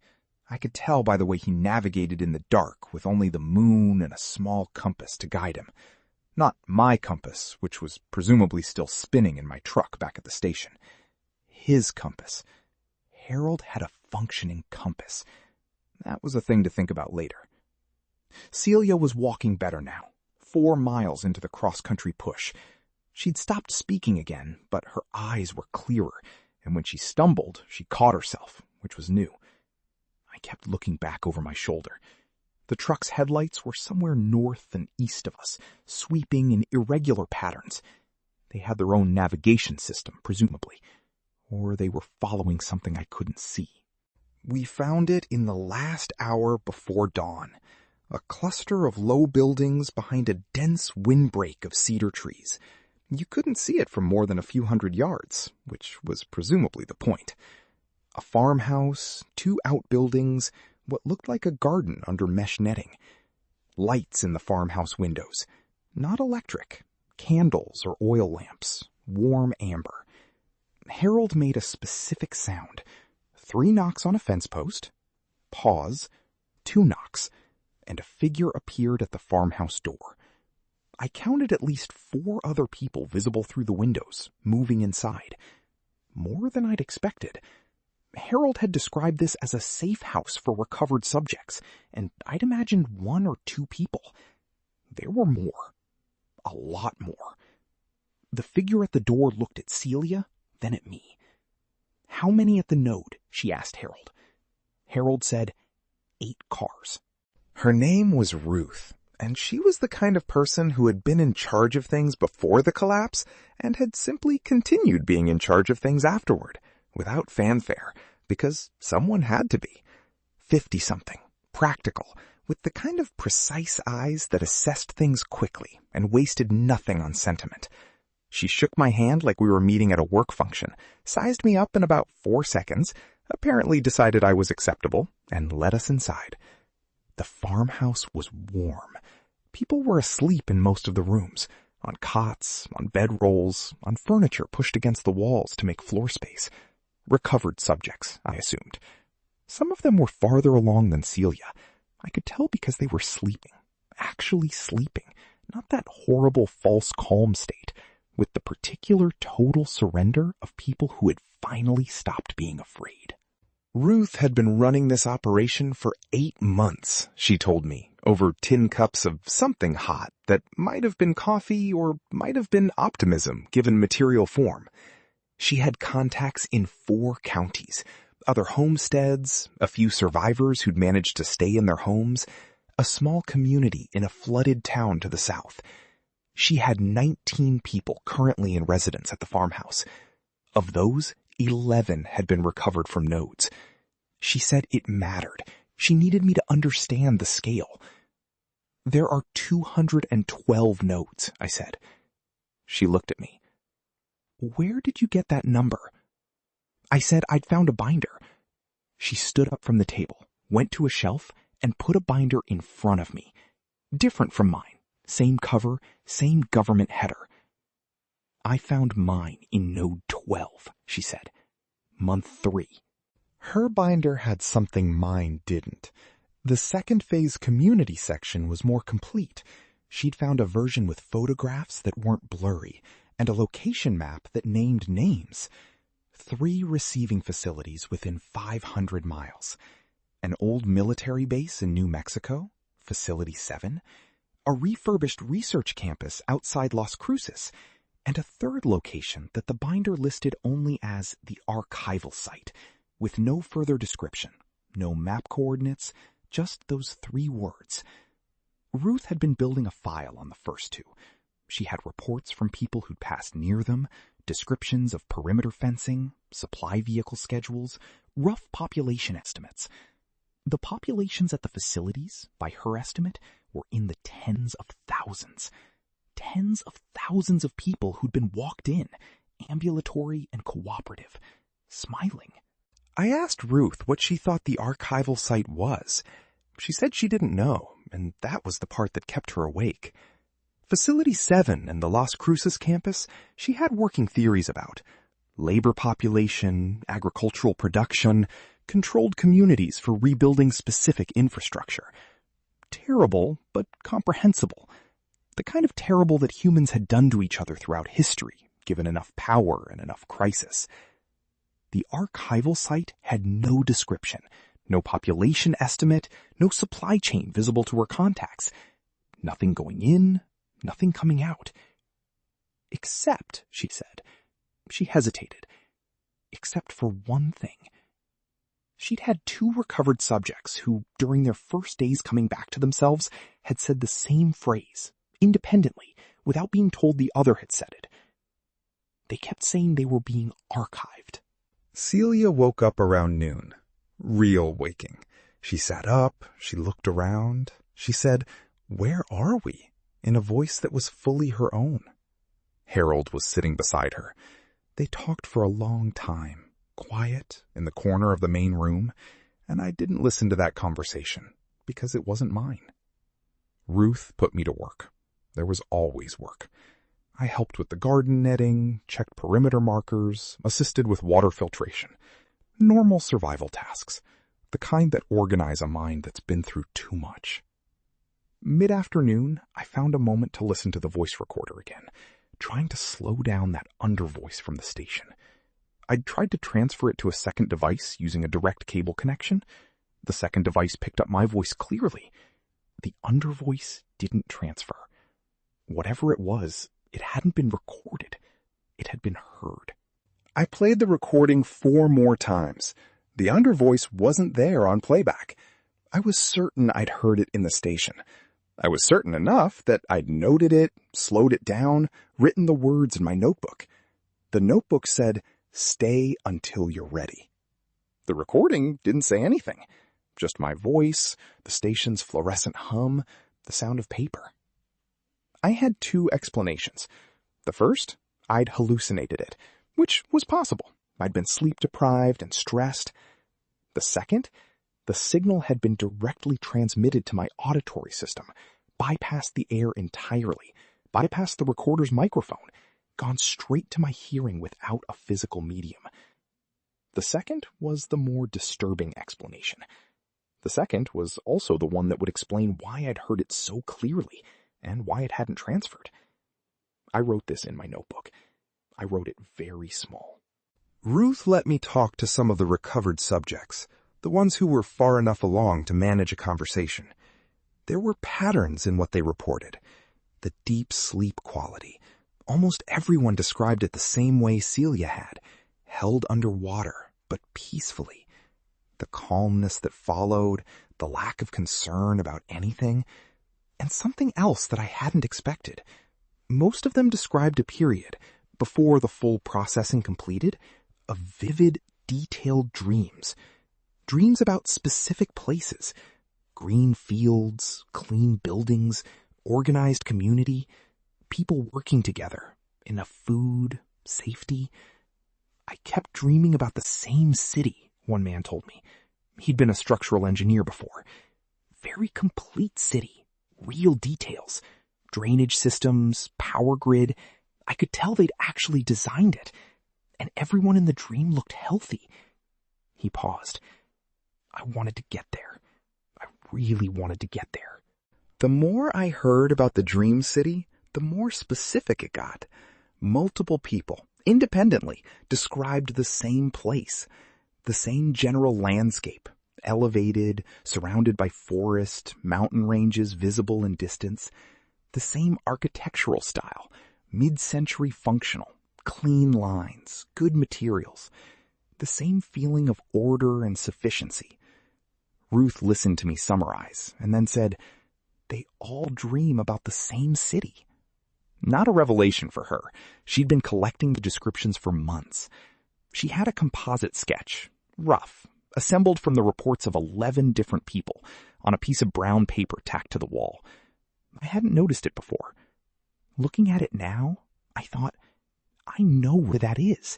I could tell by the way he navigated in the dark with only the moon and a small compass to guide him. Not my compass, which was presumably still spinning in my truck back at the station. His compass. Harold had a functioning compass. That was a thing to think about later. Celia was walking better now, 4 miles into the cross-country push. She'd stopped speaking again, but her eyes were clearer, and when she stumbled, she caught herself, which was new. I kept looking back over my shoulder. The truck's headlights were somewhere north and east of us, sweeping in irregular patterns. They had their own navigation system, presumably, or they were following something I couldn't see. We found it in the last hour before dawn, a cluster of low buildings behind a dense windbreak of cedar trees. You couldn't see it from more than a few hundred yards, which was presumably the point. A farmhouse, 2 outbuildings, what looked like a garden under mesh netting. Lights in the farmhouse windows. Not electric. Candles or oil lamps. Warm amber. Harold made a specific sound. 3 knocks on a fence post. Pause. 2 knocks. And a figure appeared at the farmhouse door. I counted at least 4 other people visible through the windows, moving inside. More than I'd expected. Harold had described this as a safe house for recovered subjects, and I'd imagined 1 or 2 people. There were more. A lot more. The figure at the door looked at Celia, then at me. "How many at the node?" she asked Harold. Harold said, 8 cars. Her name was Ruth, and she was the kind of person who had been in charge of things before the collapse and had simply continued being in charge of things afterward, without fanfare, because someone had to be. 50-something, practical, with the kind of precise eyes that assessed things quickly and wasted nothing on sentiment. She shook my hand like we were meeting at a work function, sized me up in about 4 seconds, apparently decided I was acceptable, and let us inside. The farmhouse was warm. People were asleep in most of the rooms, on cots, on bedrolls, on furniture pushed against the walls to make floor space. Recovered subjects, I assumed. Some of them were farther along than Celia. I could tell because they were sleeping, actually sleeping, not that horrible false calm state, with the particular total surrender of people who had finally stopped being afraid. Ruth had been running this operation for 8 months, she told me, over tin cups of something hot that might have been coffee or might have been optimism given material form. She had contacts in 4 counties, other homesteads, a few survivors who'd managed to stay in their homes, a small community in a flooded town to the south. She had 19 people currently in residence at the farmhouse. Of those, 11 had been recovered from nodes. She said it mattered. She needed me to understand the scale. "There are 212 nodes," I said. She looked at me. "Where did you get that number?" I said I'd found a binder. She stood up from the table, went to a shelf, and put a binder in front of me. Different from mine. Same cover, same government header. "I found mine in node 12, she said. Month 3. Her binder had something mine didn't. The second phase community section was more complete. She'd found a version with photographs that weren't blurry, and a location map that named names. 3 receiving facilities within 500 miles. An old military base in New Mexico, Facility 7, a refurbished research campus outside Las Cruces, and a third location that the binder listed only as the archival site, with no further description, no map coordinates, just those 3 words. Ruth had been building a file on the first 2. She had reports from people who'd passed near them, descriptions of perimeter fencing, supply vehicle schedules, rough population estimates. The populations at the facilities, by her estimate, were in the tens of thousands. Tens of thousands of people who'd been walked in, ambulatory and cooperative, smiling. I asked Ruth what she thought the archival site was. She said she didn't know, and that was the part that kept her awake. Facility 7 and the Las Cruces campus she had working theories about. Labor population, agricultural production, controlled communities for rebuilding specific infrastructure. Terrible, but comprehensible. The kind of terrible that humans had done to each other throughout history, given enough power and enough crisis. The archival site had no description, no population estimate, no supply chain visible to her contacts. Nothing going in, nothing coming out. Except, she said. She hesitated. Except for one thing. She'd had 2 recovered subjects who, during their first days coming back to themselves, had said the same phrase, independently, without being told the other had said it. They kept saying they were being archived. Celia woke up around noon. Real waking. She sat up, she looked around. She said, "Where are we?" in a voice that was fully her own. Harold was sitting beside her. They talked for a long time, quiet, in the corner of the main room, and I didn't listen to that conversation, because it wasn't mine. Ruth put me to work. There was always work. I helped with the garden netting, checked perimeter markers, assisted with water filtration. Normal survival tasks, the kind that organize a mind that's been through too much. Mid-afternoon, I found a moment to listen to the voice recorder again, trying to slow down that undervoice from the station. I'd tried to transfer it to a second device using a direct cable connection. The second device picked up my voice clearly. The undervoice didn't transfer. Whatever it was, it hadn't been recorded. It had been heard. I played the recording 4 more times. The undervoice wasn't there on playback. I was certain I'd heard it in the station. I was certain enough that I'd noted it, slowed it down, written the words in my notebook. The notebook said, "Stay until you're ready." The recording didn't say anything. Just my voice, the station's fluorescent hum, the sound of paper. I had 2 explanations. The first, I'd hallucinated it, which was possible. I'd been sleep-deprived and stressed. The second, the signal had been directly transmitted to my auditory system, bypassed the air entirely, bypassed the recorder's microphone, gone straight to my hearing without a physical medium. The second was the more disturbing explanation. The second was also the one that would explain why I'd heard it so clearly and why it hadn't transferred. I wrote this in my notebook. I wrote it very small. Ruth let me talk to some of the recovered subjects, the ones who were far enough along to manage a conversation. There were patterns in what they reported. The deep sleep quality. Almost everyone described it the same way Celia had, held underwater, but peacefully. The calmness that followed, the lack of concern about anything, and something else that I hadn't expected. Most of them described a period, before the full processing completed, of vivid, detailed dreams. Dreams about specific places. Green fields, clean buildings, organized community, people working together, enough food, safety. I kept dreaming about the same city, one man told me. He'd been a structural engineer before. Very complete city, real details, drainage systems, power grid. I could tell they'd actually designed it, and everyone in the dream looked healthy. He paused. I wanted to get there. I really wanted to get there. The more I heard about the dream city, the more specific it got. Multiple people, independently, described the same place, the same general landscape, elevated, surrounded by forest, mountain ranges visible in distance, the same architectural style, mid-century functional, clean lines, good materials, the same feeling of order and sufficiency. Ruth listened to me summarize and then said, "They all dream about the same city." Not a revelation for her. She'd been collecting the descriptions for months. She had a composite sketch, rough, assembled from the reports of 11 different people on a piece of brown paper tacked to the wall. I hadn't noticed it before. Looking at it now, I thought, I know where that is.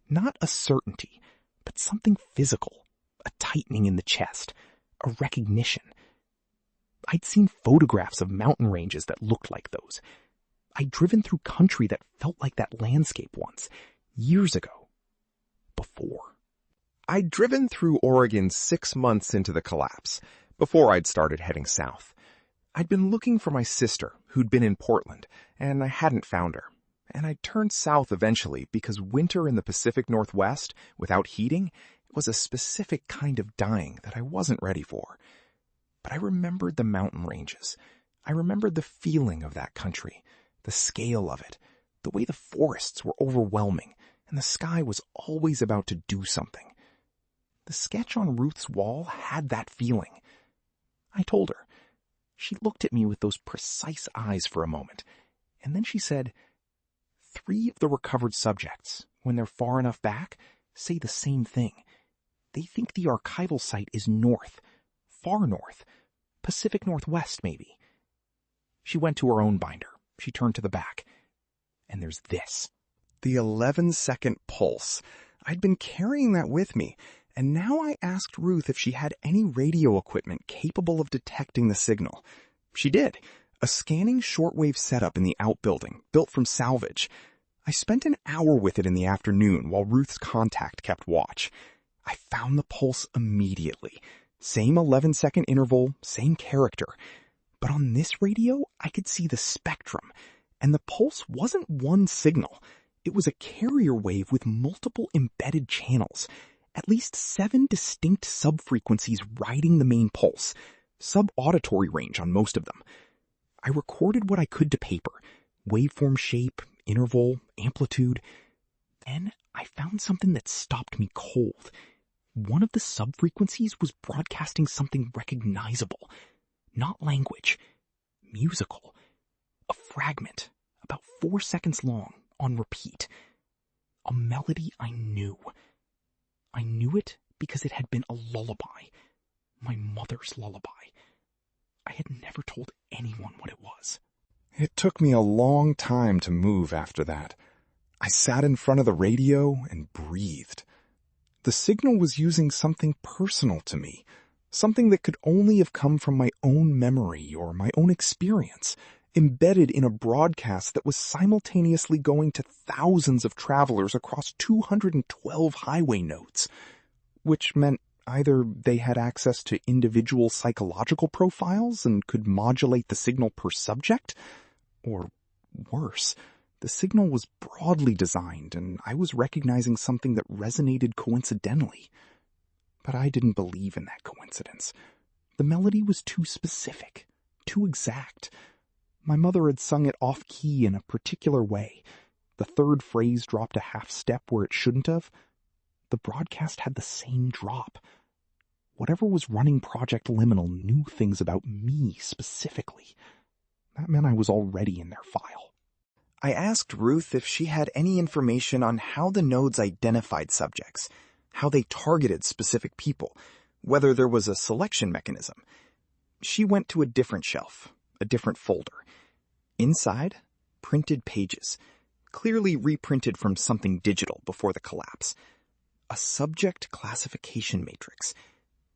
Not a certainty, but something physical, a tightening in the chest, a recognition. I'd seen photographs of mountain ranges that looked like those. I'd driven through country that felt like that landscape once, years ago. Before. I'd driven through Oregon 6 months into the collapse, before I'd started heading south. I'd been looking for my sister, who'd been in Portland, and I hadn't found her. And I'd turned south eventually because winter in the Pacific Northwest, without heating, was a specific kind of dying that I wasn't ready for. But I remembered the mountain ranges. I remembered the feeling of that country, the scale of it, The way the forests were overwhelming and the sky was always about to do something. The sketch on Ruth's wall had that feeling. I told her. She looked at me with those precise eyes for a moment, and then she said, 3 of the recovered subjects, when they're far enough back, say the same thing. They think the archival site is north, far north, Pacific Northwest maybe. She went to her own binder. She turned to the back. And there's this. The 11-second pulse. I'd been carrying that with me, and now I asked Ruth if she had any radio equipment capable of detecting the signal. She did. A scanning shortwave setup in the outbuilding, built from salvage. I spent an hour with it in the afternoon while Ruth's contact kept watch. I found the pulse immediately. Same 11-second interval, same character. But on this radio, I could see the spectrum, and the pulse wasn't one signal. It was a carrier wave with multiple embedded channels, at least 7 distinct subfrequencies riding the main pulse, sub-auditory range on most of them. I recorded what I could to paper, waveform shape, interval, amplitude. Then I found something that stopped me cold. One of the subfrequencies was broadcasting something recognizable. Not language, musical. A fragment, about 4 seconds long, on repeat. A melody I knew. I knew it because it had been a lullaby. My mother's lullaby. I had never told anyone what it was. It took me a long time to move after that. I sat in front of the radio and breathed. The signal was using something personal to me, something that could only have come from my own memory or my own experience, embedded in a broadcast that was simultaneously going to thousands of travelers across 212 highway nodes, which meant either they had access to individual psychological profiles and could modulate the signal per subject, or worse, the signal was broadly designed and I was recognizing something that resonated coincidentally. But I didn't believe in that coincidence. The melody was too specific, too exact. My mother had sung it off-key in a particular way. The third phrase dropped a half step where it shouldn't have. The broadcast had the same drop. Whatever was running Project Liminal knew things about me specifically. That meant I was already in their file. I asked Ruth if she had any information on how the nodes identified subjects, how they targeted specific people, whether there was a selection mechanism. She went to a different shelf, a different folder. Inside, printed pages, clearly reprinted from something digital before the collapse. A subject classification matrix.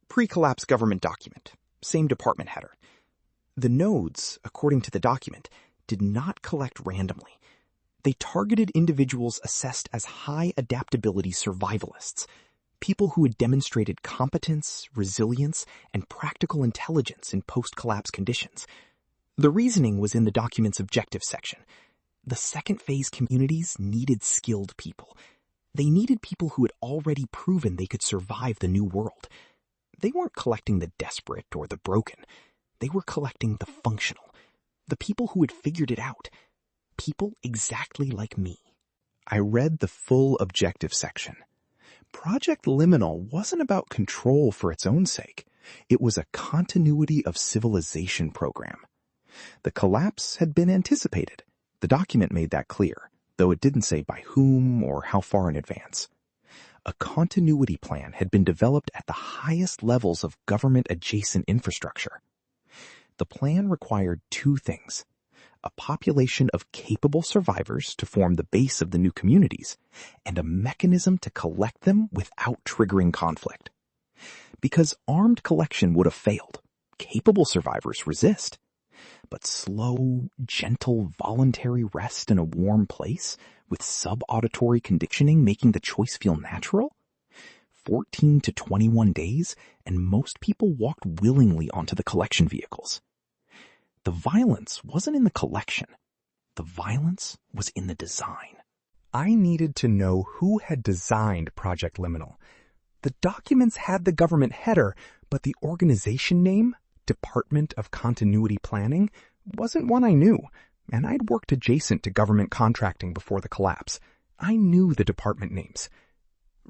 Pre-collapse government document, same department header. The nodes, according to the document, did not collect randomly. They targeted individuals assessed as high adaptability survivalists, people who had demonstrated competence, resilience, and practical intelligence in post-collapse conditions. The reasoning was in the document's objective section. The second phase communities needed skilled people. They needed people who had already proven they could survive the new world. They weren't collecting the desperate or the broken. They were collecting the functional, the people who had figured it out, people exactly like me. I read the full objective section. Project Liminal wasn't about control for its own sake. It was a continuity of civilization program. The collapse had been anticipated. The document made that clear, though it didn't say by whom or how far in advance. A continuity plan had been developed at the highest levels of government-adjacent infrastructure. The plan required 2 things: a population of capable survivors to form the base of the new communities, and a mechanism to collect them without triggering conflict. Because armed collection would have failed, capable survivors resist. But slow, gentle, voluntary rest in a warm place, with sub-auditory conditioning making the choice feel natural? 14 to 21 days, and most people walked willingly onto the collection vehicles. The violence wasn't in the collection. The violence was in the design. I needed to know who had designed Project Liminal. The documents had the government header, but the organization name, Department of Continuity Planning, wasn't one I knew. and I'd worked adjacent to government contracting before the collapse. I knew the department names.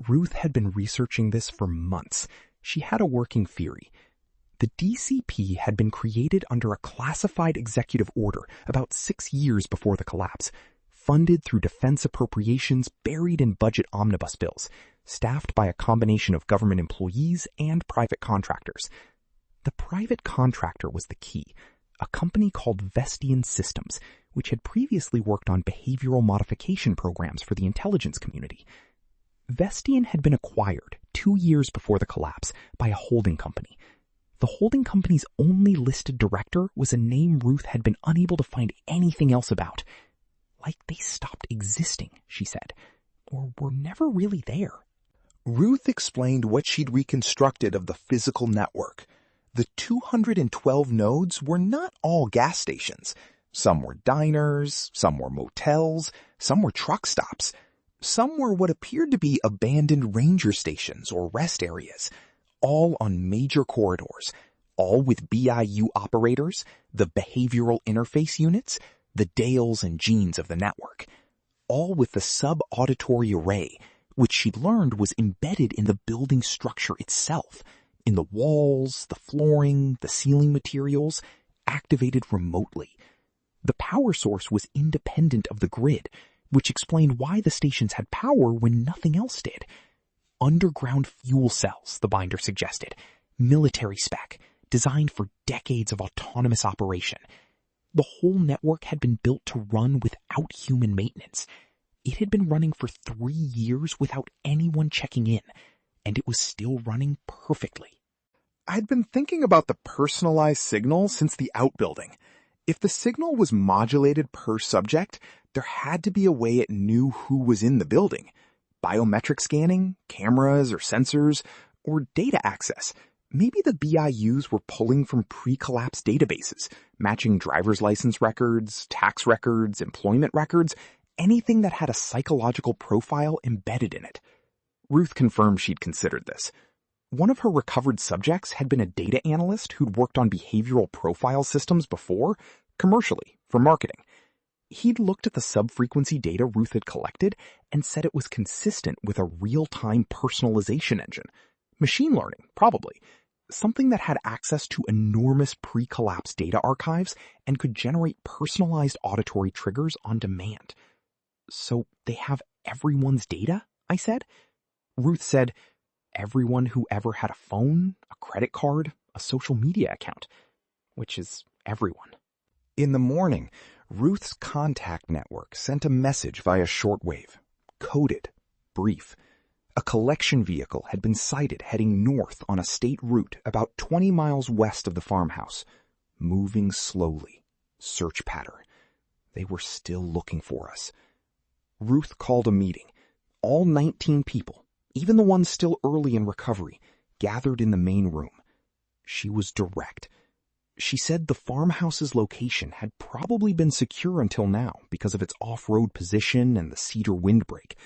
Ruth had been researching this for months. She had a working theory. The DCP had been created under a classified executive order about 6 years before the collapse, funded through defense appropriations buried in budget omnibus bills, staffed by a combination of government employees and private contractors. The private contractor was the key, a company called Vestian Systems, which had previously worked on behavioral modification programs for the intelligence community. Vestian had been acquired 2 years before the collapse by a holding company. The holding company's only listed director was a name Ruth had been unable to find anything else about. Like they stopped existing, she said, or were never really there. Ruth explained what she'd reconstructed of the physical network. The 212 nodes were not all gas stations. Some were diners, some were motels, some were truck stops. Some were what appeared to be abandoned ranger stations or rest areas, all on major corridors, all with BIU operators, the behavioral interface units, the Dales and Jeans of the network, all with the sub-auditory array, which she'd learned was embedded in the building structure itself, in the walls, the flooring, the ceiling materials, activated remotely. The power source was independent of the grid, which explained why the stations had power when nothing else did. Underground fuel cells, the binder suggested, military spec, designed for decades of autonomous operation. The whole network had been built to run without human maintenance. It had been running for 3 years without anyone checking in, and it was still running perfectly. I'd been thinking about the personalized signal since the outbuilding. If the signal was modulated per subject, there had to be a way it knew who was in the building. Biometric scanning, cameras or sensors, or data access. Maybe the BIUs were pulling from pre-collapse databases, matching driver's license records, tax records, employment records, anything that had a psychological profile embedded in it. Ruth confirmed she'd considered this. One of her recovered subjects had been a data analyst who'd worked on behavioral profile systems before, commercially, for marketing. He'd looked at the sub-frequency data Ruth had collected and said it was consistent with a real-time personalization engine. Machine learning, probably. Something that had access to enormous pre-collapse data archives and could generate personalized auditory triggers on demand. So they have everyone's data? I said. Ruth said, everyone who ever had a phone, a credit card, a social media account, which is everyone. In the morning, Ruth's contact network sent a message via shortwave, coded, brief. A collection vehicle had been sighted heading north on a state route about 20 miles west of the farmhouse, moving slowly, search pattern. They were still looking for us. Ruth called a meeting. All 19 people, even the ones still early in recovery, gathered in the main room. She was direct. She said the farmhouse's location had probably been secure until now because of its off-road position and the cedar windbreak.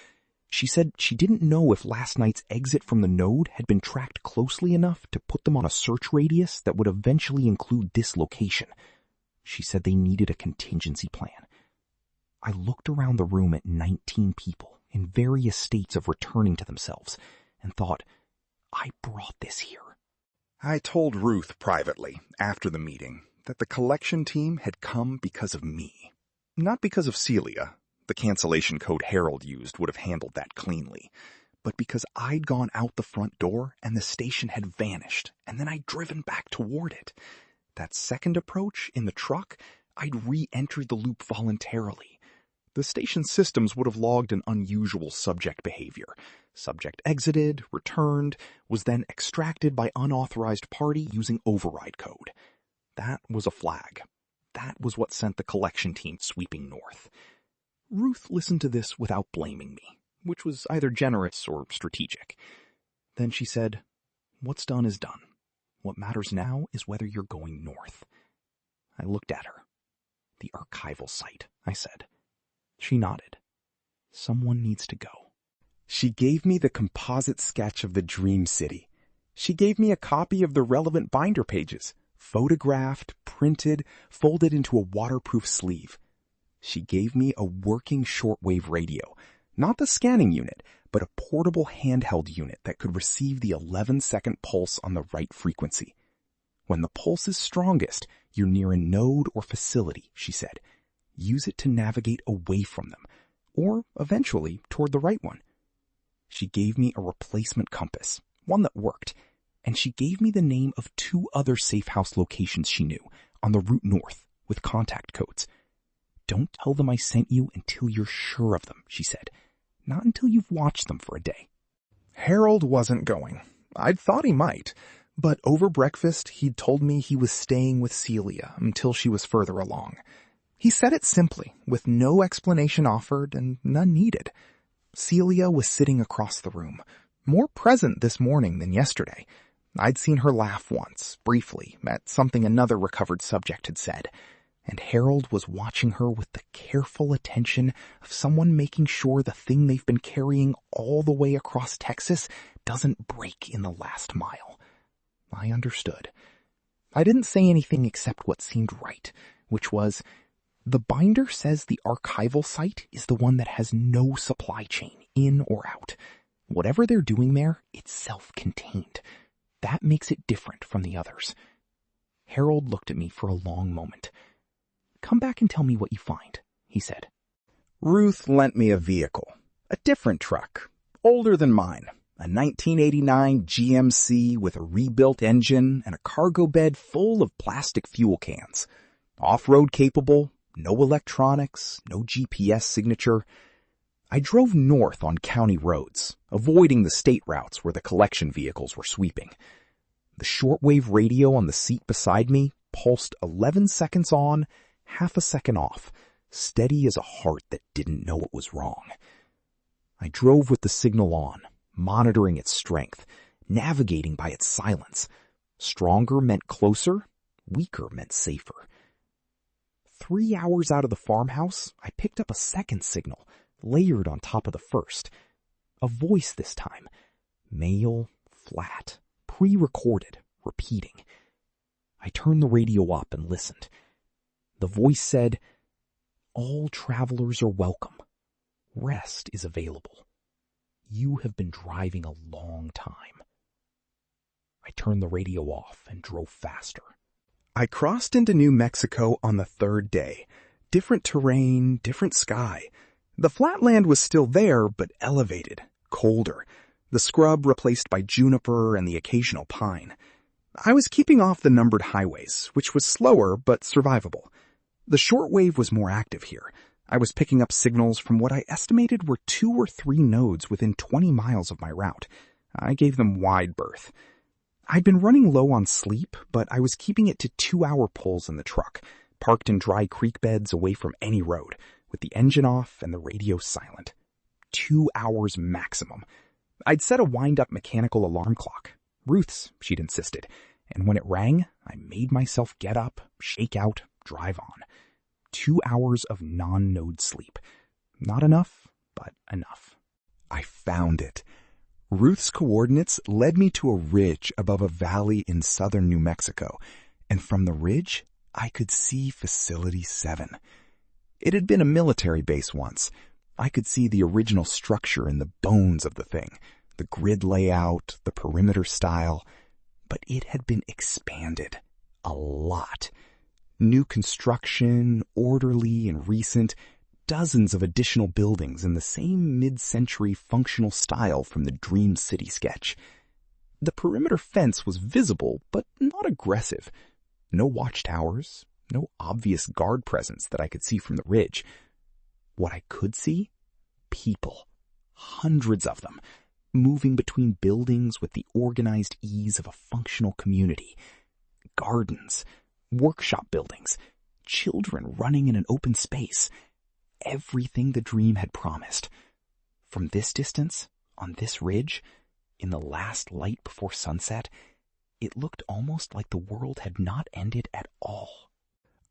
She said she didn't know if last night's exit from the node had been tracked closely enough to put them on a search radius that would eventually include this location. She said they needed a contingency plan. I looked around the room at 19 people in various states of returning to themselves and thought, I brought this here. I told Ruth privately, after the meeting, that the collection team had come because of me. Not because of Celia. The cancellation code Harold used would have handled that cleanly. But because I'd gone out the front door and the station had vanished, and then I'd driven back toward it. That second approach, in the truck, I'd re-entered the loop voluntarily. The station systems would have logged an unusual subject behavior. Subject exited, returned, was then extracted by unauthorized party using override code. That was a flag. That was what sent the collection team sweeping north. Ruth listened to this without blaming me, which was either generous or strategic. Then she said, "What's done is done. What matters now is whether you're going north." I looked at her. "The archival site," I said. She nodded. "Someone needs to go." She gave me the composite sketch of the dream city. She gave me a copy of the relevant binder pages, photographed, printed, folded into a waterproof sleeve. She gave me a working shortwave radio, not the scanning unit, but a portable handheld unit that could receive the 11-second pulse on the right frequency. When the pulse is strongest, you're near a node or facility, she said. Use it to navigate away from them, or eventually toward the right one. She gave me a replacement compass, one that worked, and she gave me the name of 2 other safe house locations she knew on the route north with contact codes. Don't tell them I sent you until you're sure of them, she said. Not until you've watched them for a day. Harold wasn't going. I'd thought he might, but over breakfast he'd told me he was staying with Celia until she was further along. He said it simply, with no explanation offered and none needed. Celia was sitting across the room, more present this morning than yesterday. I'd seen her laugh once, briefly, at something another recovered subject had said, and Harold was watching her with the careful attention of someone making sure the thing they've been carrying all the way across Texas doesn't break in the last mile. I understood. I didn't say anything except what seemed right, which was, the binder says the archival site is the one that has no supply chain, in or out. Whatever they're doing there, it's self-contained. That makes it different from the others. Harold looked at me for a long moment. Come back and tell me what you find, he said. Ruth lent me a vehicle, a different truck, older than mine, a 1989 GMC with a rebuilt engine and a cargo bed full of plastic fuel cans. Off-road capable, no electronics, no GPS signature. I drove north on county roads, avoiding the state routes where the collection vehicles were sweeping. The shortwave radio on the seat beside me pulsed 11 seconds on, half a second off, steady as a heart that didn't know it was wrong. I drove with the signal on, monitoring its strength, navigating by its silence. Stronger meant closer, weaker meant safer. 3 hours out of the farmhouse, I picked up a second signal, layered on top of the first. A voice this time. Male, flat, pre-recorded, repeating. I turned the radio up and listened. The voice said, "All travelers are welcome. Rest is available. You have been driving a long time." I turned the radio off and drove faster. I crossed into New Mexico on the 3rd day. Different terrain, different sky. The flatland was still there, but elevated, colder. The scrub replaced by juniper and the occasional pine. I was keeping off the numbered highways, which was slower but survivable. The shortwave was more active here. I was picking up signals from what I estimated were 2 or 3 nodes within 20 miles of my route. I gave them wide berth. I'd been running low on sleep, but I was keeping it to 2-hour pulls in the truck, parked in dry creek beds away from any road, with the engine off and the radio silent. 2 hours maximum. I'd set a wind-up mechanical alarm clock. Ruth's, she'd insisted, and when it rang, I made myself get up, shake out, drive on. 2 hours of non-node sleep. Not enough, but enough. I found it. Ruth's coordinates led me to a ridge above a valley in southern New Mexico, and from the ridge, I could see Facility 7. It had been a military base once. I could see the original structure and the bones of the thing, the grid layout, the perimeter style, but it had been expanded. A lot. New construction, orderly and recent, dozens of additional buildings in the same mid-century functional style from the Dream City sketch. The perimeter fence was visible, but not aggressive. No watchtowers, no obvious guard presence that I could see from the ridge. What I could see? People. Hundreds of them, moving between buildings with the organized ease of a functional community. Gardens, workshop buildings, children running in an open space. Everything the dream had promised. From this distance, on this ridge, in the last light before sunset, it looked almost like the world had not ended at all.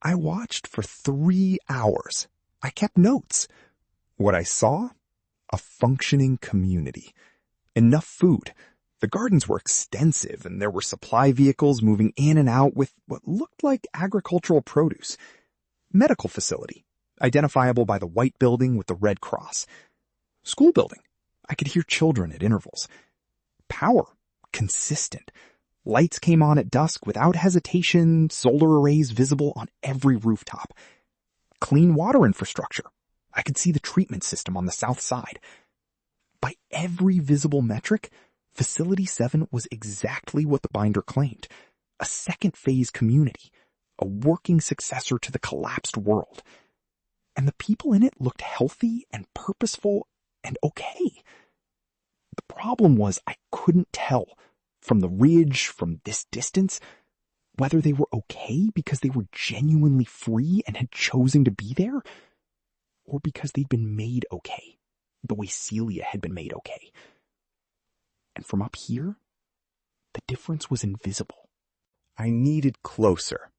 I watched for 3 hours. I kept notes. What I saw? A functioning community. Enough food. The gardens were extensive, and there were supply vehicles moving in and out with what looked like agricultural produce. Medical facility. identifiable by the white building with the red cross. School building. I could hear children at intervals. Power. Consistent. Lights came on at dusk without hesitation, solar arrays visible on every rooftop. Clean water infrastructure. I could see the treatment system on the south side. By every visible metric, Facility 7 was exactly what the binder claimed. A second phase community. A working successor to the collapsed world. And the people in it looked healthy and purposeful and okay. The problem was I couldn't tell from the ridge, from this distance, whether they were okay because they were genuinely free and had chosen to be there, or because they'd been made okay, the way Celia had been made okay. And from up here, the difference was invisible. I needed closer.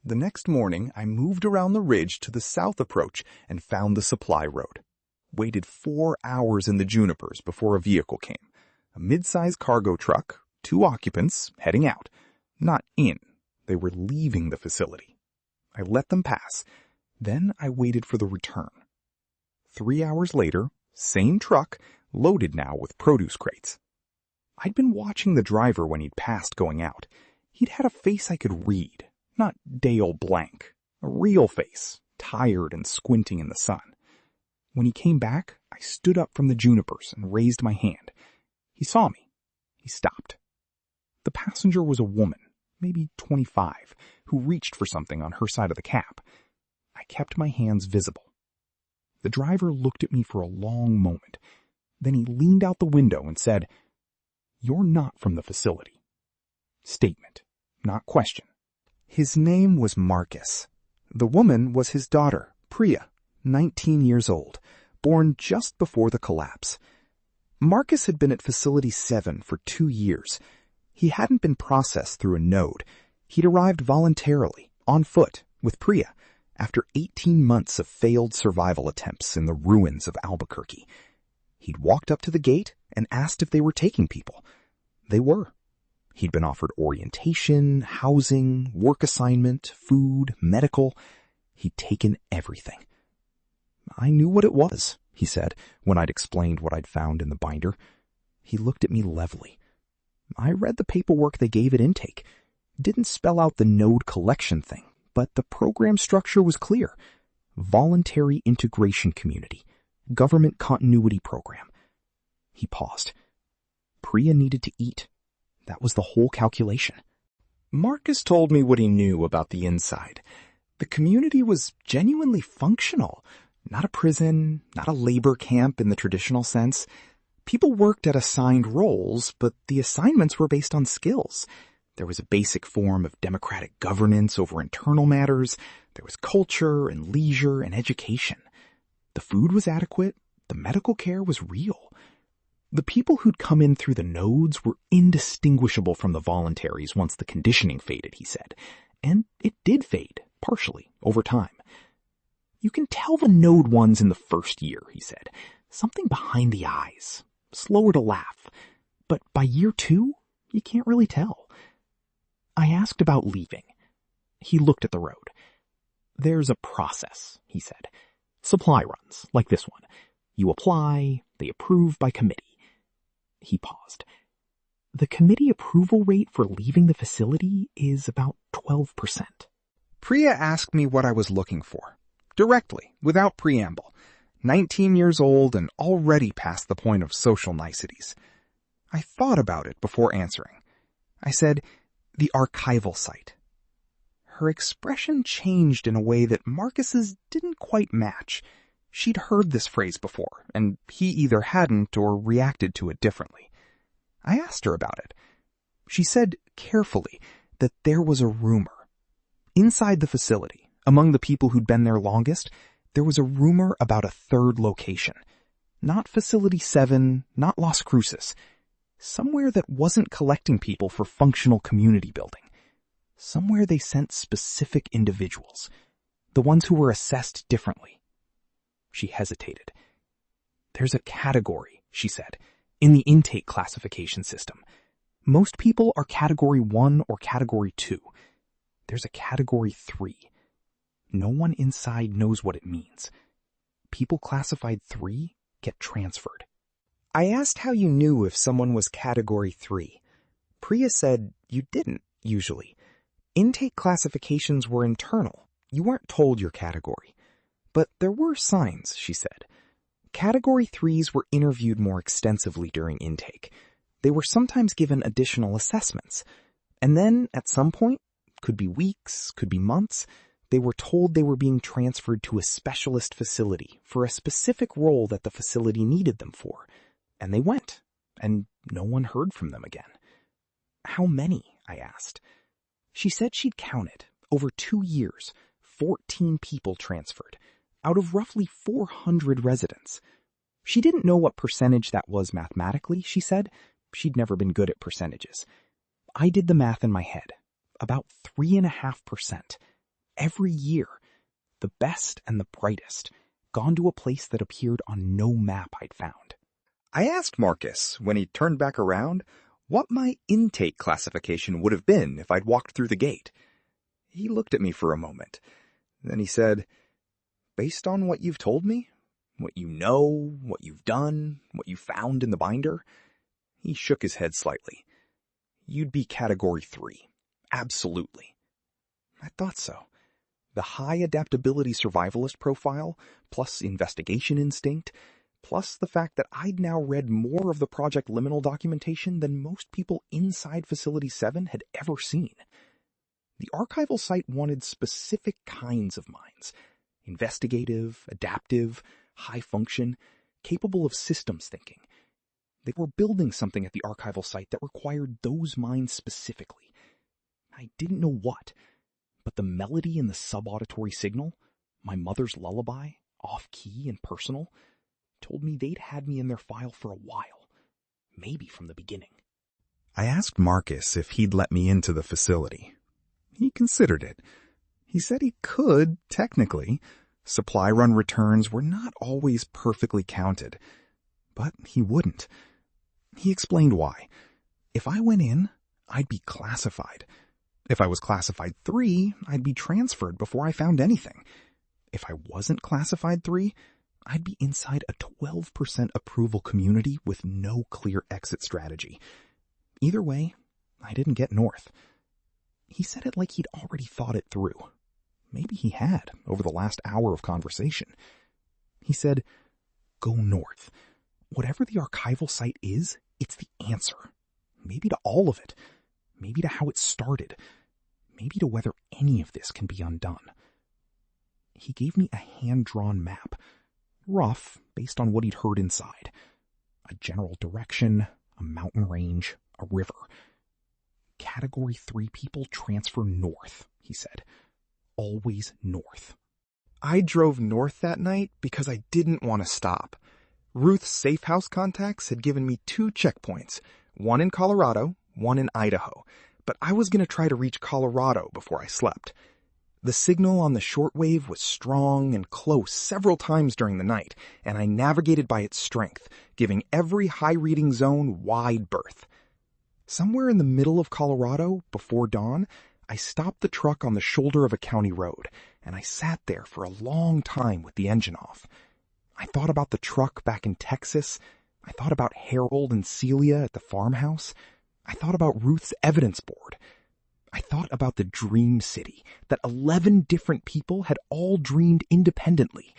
The next morning, I moved around the ridge to the south approach and found the supply road. Waited 4 hours in the junipers before a vehicle came. A mid-sized cargo truck, 2 occupants, heading out. Not in. They were leaving the facility. I let them pass. Then I waited for the return. 3 hours later, same truck, loaded now with produce crates. I'd been watching the driver when he'd passed going out. He'd had a face I could read, not Dale blank. A real face, tired and squinting in the sun. When he came back, I stood up from the junipers and raised my hand. He saw me. He stopped. The passenger was a woman, maybe 25, who reached for something on her side of the cab. I kept my hands visible. The driver looked at me for a long moment. Then he leaned out the window and said, "You're not from the facility." Statement, not question. His name was Marcus. The woman was his daughter, Priya, 19 years old, born just before the collapse. Marcus had been at Facility 7 for 2 years. He hadn't been processed through a node. He'd arrived voluntarily, on foot, with Priya, after 18 months of failed survival attempts in the ruins of Albuquerque. He'd walked up to the gate and asked if they were taking people. They were. He'd been offered orientation, housing, work assignment, food, medical. He'd taken everything. "I knew what it was," he said, when I'd explained what I'd found in the binder. He looked at me levelly. "I read the paperwork they gave at intake. Didn't spell out the node collection thing, but the program structure was clear. Voluntary integration community. Government continuity program." He paused. Priya needed to eat. That was the whole calculation. Marcus told me what he knew about the inside. The community was genuinely functional. Not a prison, not a labor camp in the traditional sense. People worked at assigned roles, but the assignments were based on skills. There was a basic form of democratic governance over internal matters. There was culture and leisure and education. The food was adequate. The medical care was real. The people who'd come in through the nodes were indistinguishable from the voluntaries once the conditioning faded, he said. And it did fade, partially, over time. "You can tell the node ones in the first year," he said. "Something behind the eyes. Slower to laugh. But by year 2, you can't really tell." I asked about leaving. He looked at the road. "There's a process," he said. "Supply runs, like this one. You apply, they approve by committee." He paused. "The committee approval rate for leaving the facility is about 12%. Priya asked me what I was looking for. Directly, without preamble. 19 years old and already past the point of social niceties. I thought about it before answering. I said, "The archival site." Her expression changed in a way that Marcus's didn't quite match. She'd heard this phrase before, and he either hadn't or reacted to it differently. I asked her about it. She said, carefully, that there was a rumor. Inside the facility, among the people who'd been there longest, there was a rumor about a third location. Not Facility 7, not Las Cruces. Somewhere that wasn't collecting people for functional community building. Somewhere they sent specific individuals. The ones who were assessed differently. She hesitated. "There's a category," she said, "in the intake classification system. Most people are Category 1 or Category 2. There's a Category 3. no one inside knows what it means. People classified 3 get transferred. I asked how you knew if someone was Category 3. Priya said you didn't, usually. Intake classifications were internal. You weren't told your category. But there were signs, she said. Category 3s were interviewed more extensively during intake. They were sometimes given additional assessments. And then, at some point, could be weeks, could be months, they were told they were being transferred to a specialist facility for a specific role that the facility needed them for. And they went, and no one heard from them again. How many? I asked. She said she'd counted, over 2 years, 14 people transferred, out of roughly 400 residents. She didn't know what percentage that was mathematically, she said. She'd never been good at percentages. I did the math in my head. About 3.5%. Every year. The best and the brightest. Gone to a place that appeared on no map I'd found. I asked Marcus, when he turned back around, what my intake classification would have been if I'd walked through the gate. He looked at me for a moment. Then he said, "Based on what you've told me, what you know, what you've done, what you found in the binder," he shook his head slightly. "You'd be Category 3. Absolutely." I thought so. The high adaptability survivalist profile, plus investigation instinct, plus the fact that I'd now read more of the Project Liminal documentation than most people inside Facility 7 had ever seen. The archival site wanted specific kinds of minds. Investigative, adaptive, high function, capable of systems thinking. They were building something at the archival site that required those minds specifically. I didn't know what, but the melody in the subauditory signal, my mother's lullaby, off-key and personal, told me they'd had me in their file for a while, maybe from the beginning. I asked Marcus if he'd let me into the facility. He considered it. He said he could, technically. Supply run returns were not always perfectly counted, but he wouldn't. He explained why. If I went in, I'd be classified. If I was classified 3, I'd be transferred before I found anything. If I wasn't classified 3, I'd be inside a 12% approval community with no clear exit strategy. Either way, I didn't get north. He said it like he'd already thought it through. Maybe he had, over the last hour of conversation. He said, "Go north. Whatever the archival site is, it's the answer. Maybe to all of it. Maybe to how it started. Maybe to whether any of this can be undone." He gave me a hand-drawn map. Rough, based on what he'd heard inside. A general direction, a mountain range, a river. Category 3 people transfer north, he said. Always north. I drove north that night because I didn't want to stop. Ruth's safe house contacts had given me 2 checkpoints, one in Colorado, one in Idaho, but I was going to try to reach Colorado before I slept. The signal on the shortwave was strong and close several times during the night, and I navigated by its strength, giving every high-reading zone wide berth. Somewhere in the middle of Colorado, before dawn, I stopped the truck on the shoulder of a county road, and I sat there for a long time with the engine off. I thought about the truck back in Texas. I thought about Harold and Celia at the farmhouse. I thought about Ruth's evidence board. I thought about the dream city that 11 different people had all dreamed independently,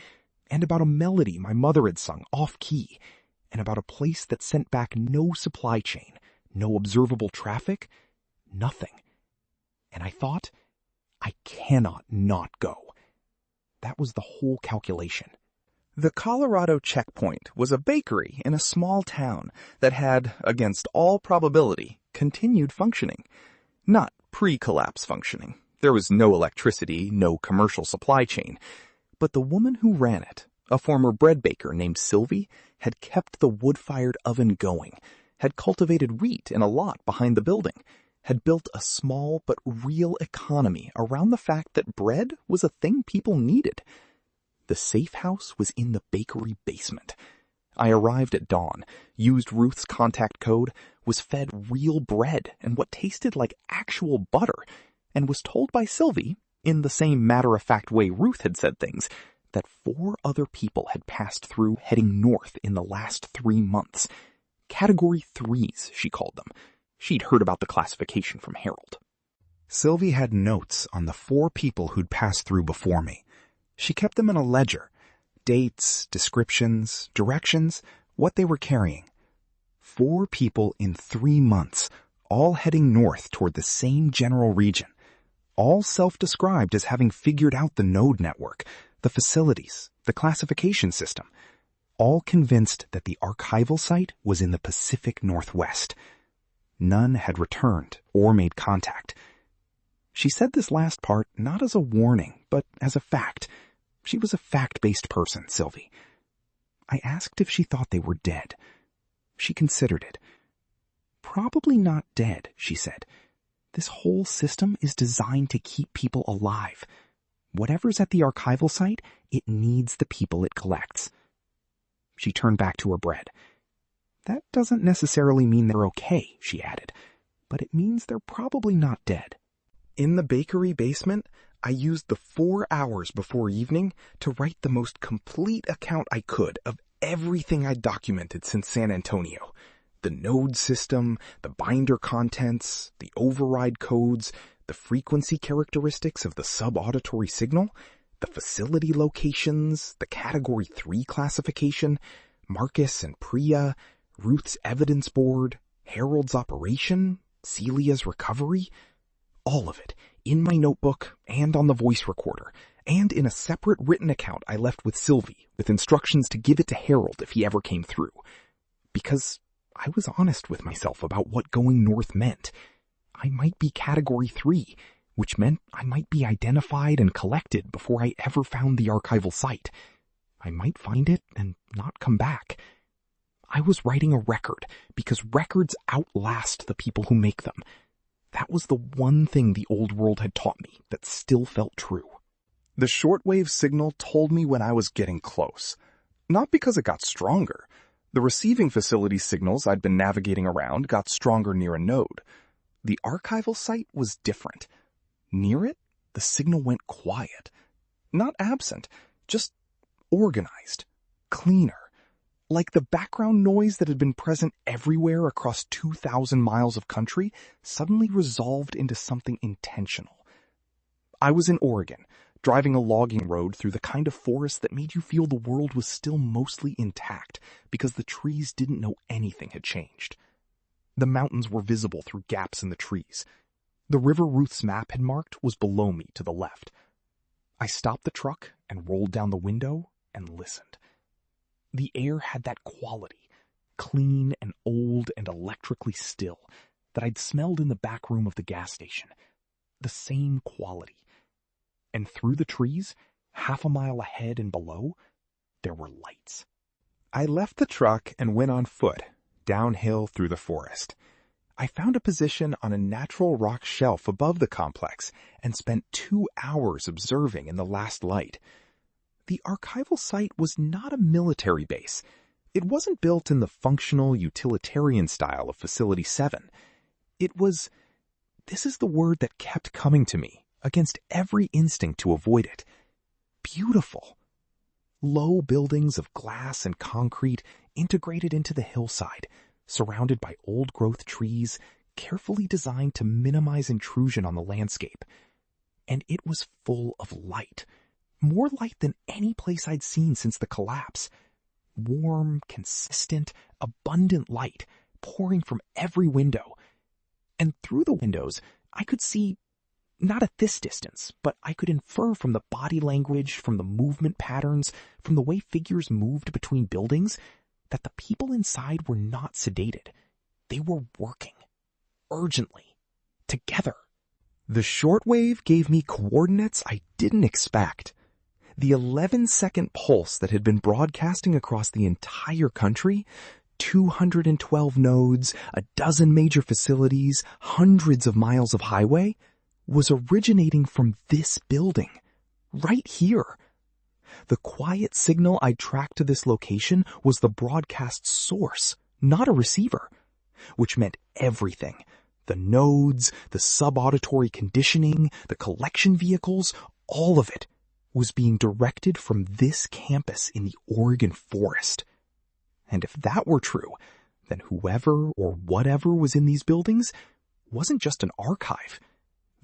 and about a melody my mother had sung off-key, and about a place that sent back no supply chain, no observable traffic, nothing. And I thought, I cannot not go. That was the whole calculation. The Colorado checkpoint was a bakery in a small town that had, against all probability, continued functioning. Not pre-collapse functioning. There was no electricity, no commercial supply chain. But the woman who ran it, a former bread baker named Sylvie, had kept the wood-fired oven going, had cultivated wheat in a lot behind the building, had built a small but real economy around the fact that bread was a thing people needed. The safe house was in the bakery basement. I arrived at dawn, used Ruth's contact code, was fed real bread and what tasted like actual butter, and was told by Sylvie, in the same matter-of-fact way Ruth had said things, that 4 other people had passed through heading north in the last 3 months. Category 3s, she called them. She'd heard about the classification from Harold. Sylvie had notes on the 4 people who'd passed through before me. She kept them in a ledger. Dates, descriptions, directions, what they were carrying. 4 people in 3 months, all heading north toward the same general region. All self-described as having figured out the node network, the facilities, the classification system. All convinced that the archival site was in the Pacific Northwest. None had returned or made contact. She said this last part not as a warning, but as a fact. She was a fact-based person, Sylvie. I asked if she thought they were dead. She considered it. Probably not dead, she said. This whole system is designed to keep people alive. Whatever's at the archival site, it needs the people it collects. She turned back to her bread. That doesn't necessarily mean they're okay, she added, but it means they're probably not dead. In the bakery basement, I used the 4 hours before evening to write the most complete account I could of everything I'd documented since San Antonio. The node system, the binder contents, the override codes, the frequency characteristics of the subauditory signal, the facility locations, the Category 3 classification, Marcus and Priya, Ruth's evidence board, Harold's operation, Celia's recovery. All of it, in my notebook and on the voice recorder, and in a separate written account I left with Sylvie, with instructions to give it to Harold if he ever came through. Because I was honest with myself about what going north meant. I might be Category 3, which meant I might be identified and collected before I ever found the archival site. I might find it and not come back. I was writing a record because records outlast the people who make them. That was the one thing the old world had taught me that still felt true. The shortwave signal told me when I was getting close. Not because it got stronger. The receiving facility signals I'd been navigating around got stronger near a node. The archival site was different. Near it, the signal went quiet. Not absent, just organized, cleaner. Like the background noise that had been present everywhere across 2,000 miles of country suddenly resolved into something intentional. I was in Oregon, driving a logging road through the kind of forest that made you feel the world was still mostly intact because the trees didn't know anything had changed. The mountains were visible through gaps in the trees. The river Ruth's map had marked was below me to the left. I stopped the truck and rolled down the window and listened. The air had that quality, clean and old and electrically still, that I'd smelled in the back room of the gas station. The same quality. And through the trees, half a mile ahead and below, there were lights. I left the truck and went on foot, downhill through the forest. I found a position on a natural rock shelf above the complex and spent 2 hours observing in the last light. The archival site was not a military base. It wasn't built in the functional utilitarian style of Facility 7. It was, this is the word that kept coming to me, against every instinct to avoid it, beautiful. Low buildings of glass and concrete integrated into the hillside, surrounded by old-growth trees, carefully designed to minimize intrusion on the landscape. And it was full of light. More light than any place I'd seen since the collapse. Warm, consistent, abundant light pouring from every window. And through the windows, I could see, not at this distance, but I could infer from the body language, from the movement patterns, from the way figures moved between buildings, that the people inside were not sedated. They were working. Urgently. Together. The shortwave gave me coordinates I didn't expect. The 11-second pulse that had been broadcasting across the entire country, 212 nodes, a dozen major facilities, hundreds of miles of highway, was originating from this building, right here. The quiet signal I tracked to this location was the broadcast source, not a receiver, which meant everything. The nodes, the subauditory conditioning, the collection vehicles, all of it was being directed from this campus in the Oregon forest. And if that were true, then whoever or whatever was in these buildings wasn't just an archive.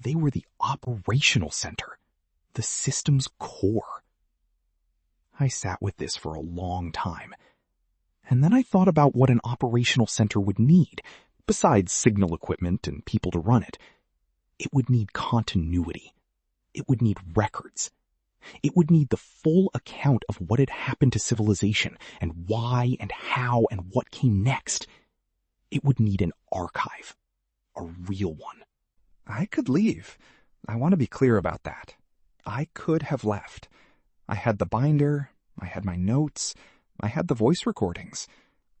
They were the operational center, the system's core. I sat with this for a long time. And then I thought about what an operational center would need, besides signal equipment and people to run it. It would need continuity. It would need records. It would need the full account of what had happened to civilization and why and how and what came next. It would need an archive. A real one. I could leave. I want to be clear about that. I could have left. I had the binder, I had my notes, I had the voice recordings.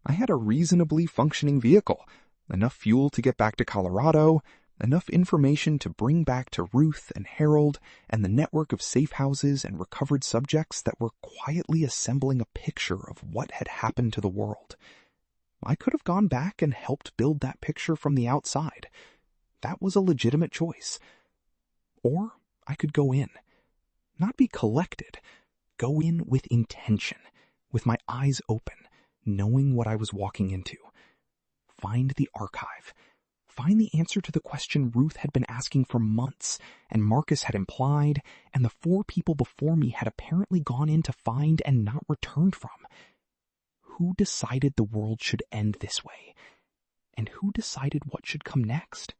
I had a reasonably functioning vehicle, enough fuel to get back to Colorado, enough information to bring back to Ruth and Harold and the network of safe houses and recovered subjects that were quietly assembling a picture of what had happened to the world. I could have gone back and helped build that picture from the outside. That was a legitimate choice. Or I could go in. Not be collected. Go in with intention, with my eyes open, knowing what I was walking into. Find the archive. Find the answer to the question Ruth had been asking for months, and Marcus had implied, and the 4 people before me had apparently gone in to find and not returned from. Who decided the world should end this way? And who decided what should come next?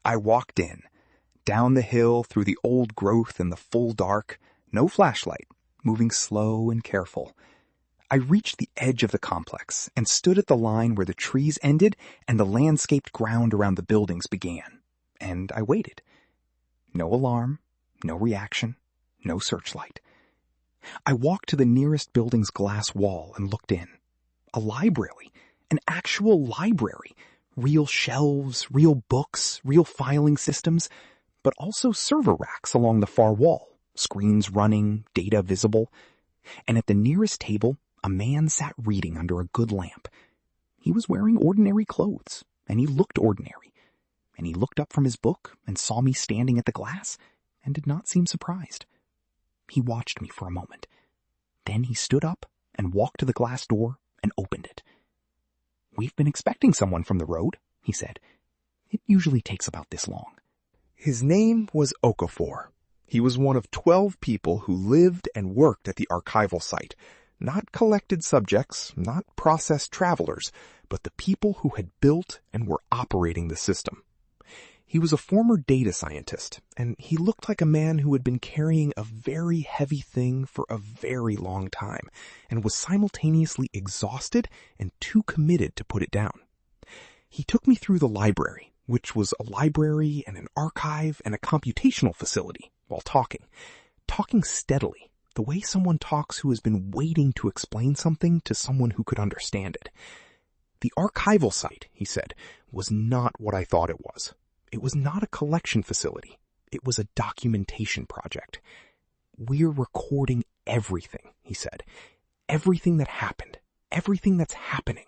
I walked in, down the hill through the old growth in the full dark, no flashlight, moving slow and careful. I reached the edge of the complex and stood at the line where the trees ended and the landscaped ground around the buildings began. And I waited. No alarm, no reaction, no searchlight. I walked to the nearest building's glass wall and looked in. A library, an actual library. Real shelves, real books, real filing systems, but also server racks along the far wall, screens running, data visible. And at the nearest table, a man sat reading under a good lamp. He was wearing ordinary clothes, and he looked ordinary. And he looked up from his book and saw me standing at the glass and did not seem surprised. He watched me for a moment. Then he stood up and walked to the glass door and opened it. "We've been expecting someone from the road," he said. "It usually takes about this long." His name was Okafor. He was one of 12 people who lived and worked at the archival site. Not collected subjects, not processed travelers, but the people who had built and were operating the system. He was a former data scientist, and he looked like a man who had been carrying a very heavy thing for a very long time, and was simultaneously exhausted and too committed to put it down. He took me through the library, which was a library and an archive and a computational facility, while talking steadily, the way someone talks who has been waiting to explain something to someone who could understand it. The archival site, he said, was not what I thought it was. It was not a collection facility. It was a documentation project. "We're recording everything," he said. "Everything that happened, everything that's happening,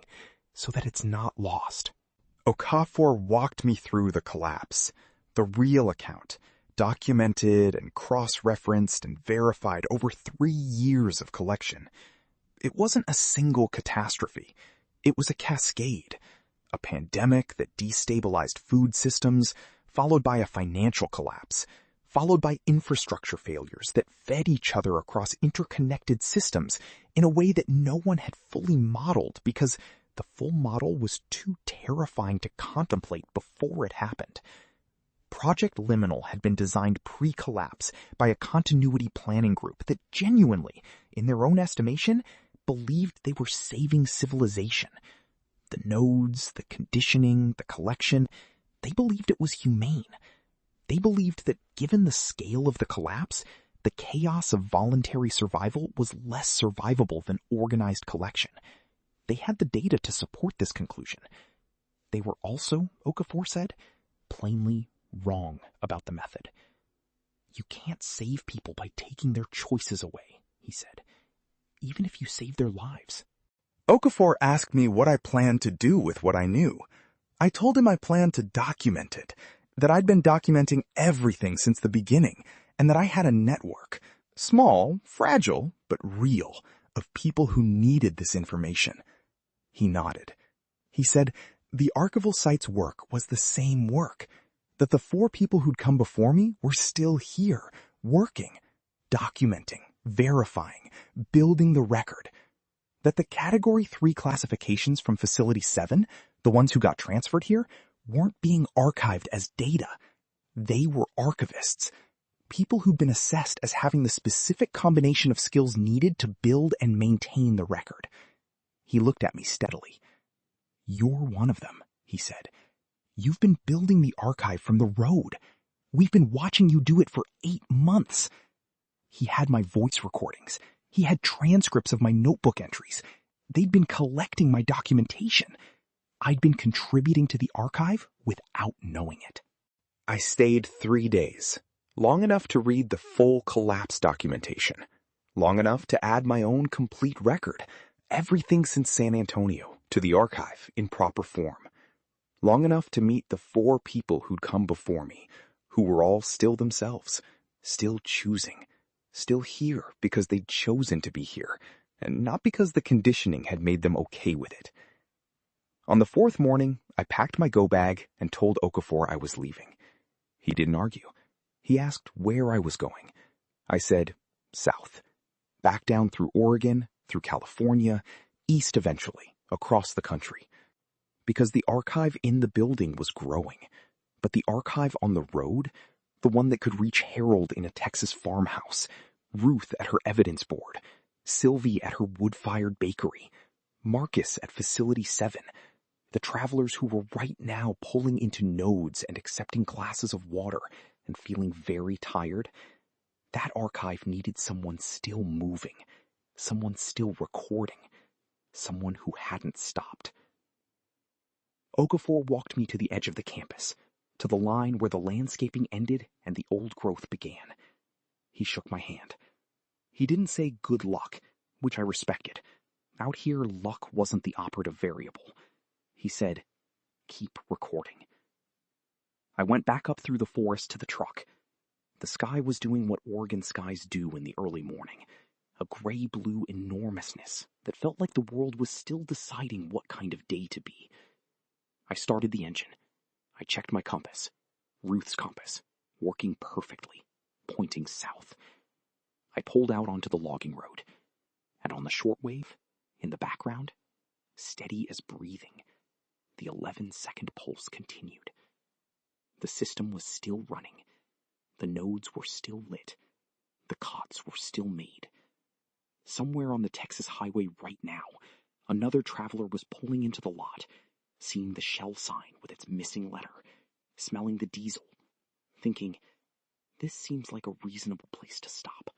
so that it's not lost." Okafor walked me through the collapse, the real account, documented and cross-referenced and verified over 3 years of collection. It wasn't a single catastrophe. It was a cascade. A pandemic that destabilized food systems, followed by a financial collapse, followed by infrastructure failures that fed each other across interconnected systems in a way that no one had fully modeled because the full model was too terrifying to contemplate before it happened. Project Liminal had been designed pre-collapse by a continuity planning group that genuinely, in their own estimation, believed they were saving civilization. The nodes, the conditioning, the collection, they believed it was humane. They believed that given the scale of the collapse, the chaos of voluntary survival was less survivable than organized collection. They had the data to support this conclusion. They were also, Okafor said, plainly wrong about the method. "You can't save people by taking their choices away," he said, "even if you save their lives." Okafor asked me what I planned to do with what I knew. I told him I planned to document it, that I'd been documenting everything since the beginning, and that I had a network, small, fragile, but real, of people who needed this information. He nodded. He said the archival site's work was the same work, that the 4 people who'd come before me were still here, working, documenting, verifying, building the record, that the Category 3 classifications from Facility 7, the ones who got transferred here, weren't being archived as data. They were archivists, people who'd been assessed as having the specific combination of skills needed to build and maintain the record. He looked at me steadily. "You're one of them," he said. "You've been building the archive from the road. We've been watching you do it for 8 months." He had my voice recordings. He had transcripts of my notebook entries. They'd been collecting my documentation. I'd been contributing to the archive without knowing it. I stayed 3 days, long enough to read the full collapse documentation, long enough to add my own complete record, everything since San Antonio, to the archive in proper form, long enough to meet the 4 people who'd come before me, who were all still themselves, still choosing, still here because they'd chosen to be here, and not because the conditioning had made them okay with it. On the 4th morning, I packed my go bag and told Okafor I was leaving. He didn't argue. He asked where I was going. I said, south. Back down through Oregon, through California, east eventually, across the country. Because the archive in the building was growing. But the archive on the road, the one that could reach Harold in a Texas farmhouse, Ruth at her evidence board, Sylvie at her wood-fired bakery, Marcus at Facility 7, the travelers who were right now pulling into nodes and accepting glasses of water and feeling very tired, that archive needed someone still moving, someone still recording, someone who hadn't stopped. Okafor walked me to the edge of the campus, to the line where the landscaping ended and the old growth began. He shook my hand. He didn't say good luck, which I respected. Out here, luck wasn't the operative variable. He said, keep recording. I went back up through the forest to the truck. The sky was doing what Oregon skies do in the early morning, a gray-blue enormousness that felt like the world was still deciding what kind of day to be. I started the engine. I checked my compass, Ruth's compass, working perfectly, pointing south. I pulled out onto the logging road, and on the shortwave, in the background, steady as breathing, the 11-second pulse continued. The system was still running. The nodes were still lit. The cots were still made. Somewhere on the Texas highway right now, another traveler was pulling into the lot, seeing the shell sign with its missing letter, smelling the diesel, thinking, this seems like a reasonable place to stop.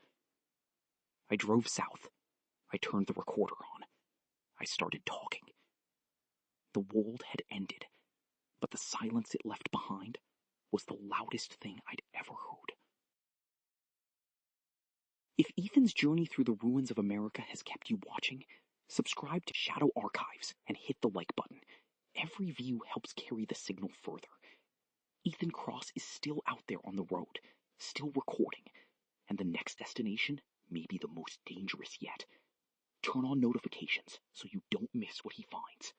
I drove south. I turned the recorder on. I started talking. The world had ended, but the silence it left behind was the loudest thing I'd ever heard. If Ethan's journey through the ruins of America has kept you watching, subscribe to Shadow Archives and hit the like button. Every view helps carry the signal further. Ethan Cross is still out there on the road, still recording, and the next destination may be the most dangerous yet. Turn on notifications so you don't miss what he finds.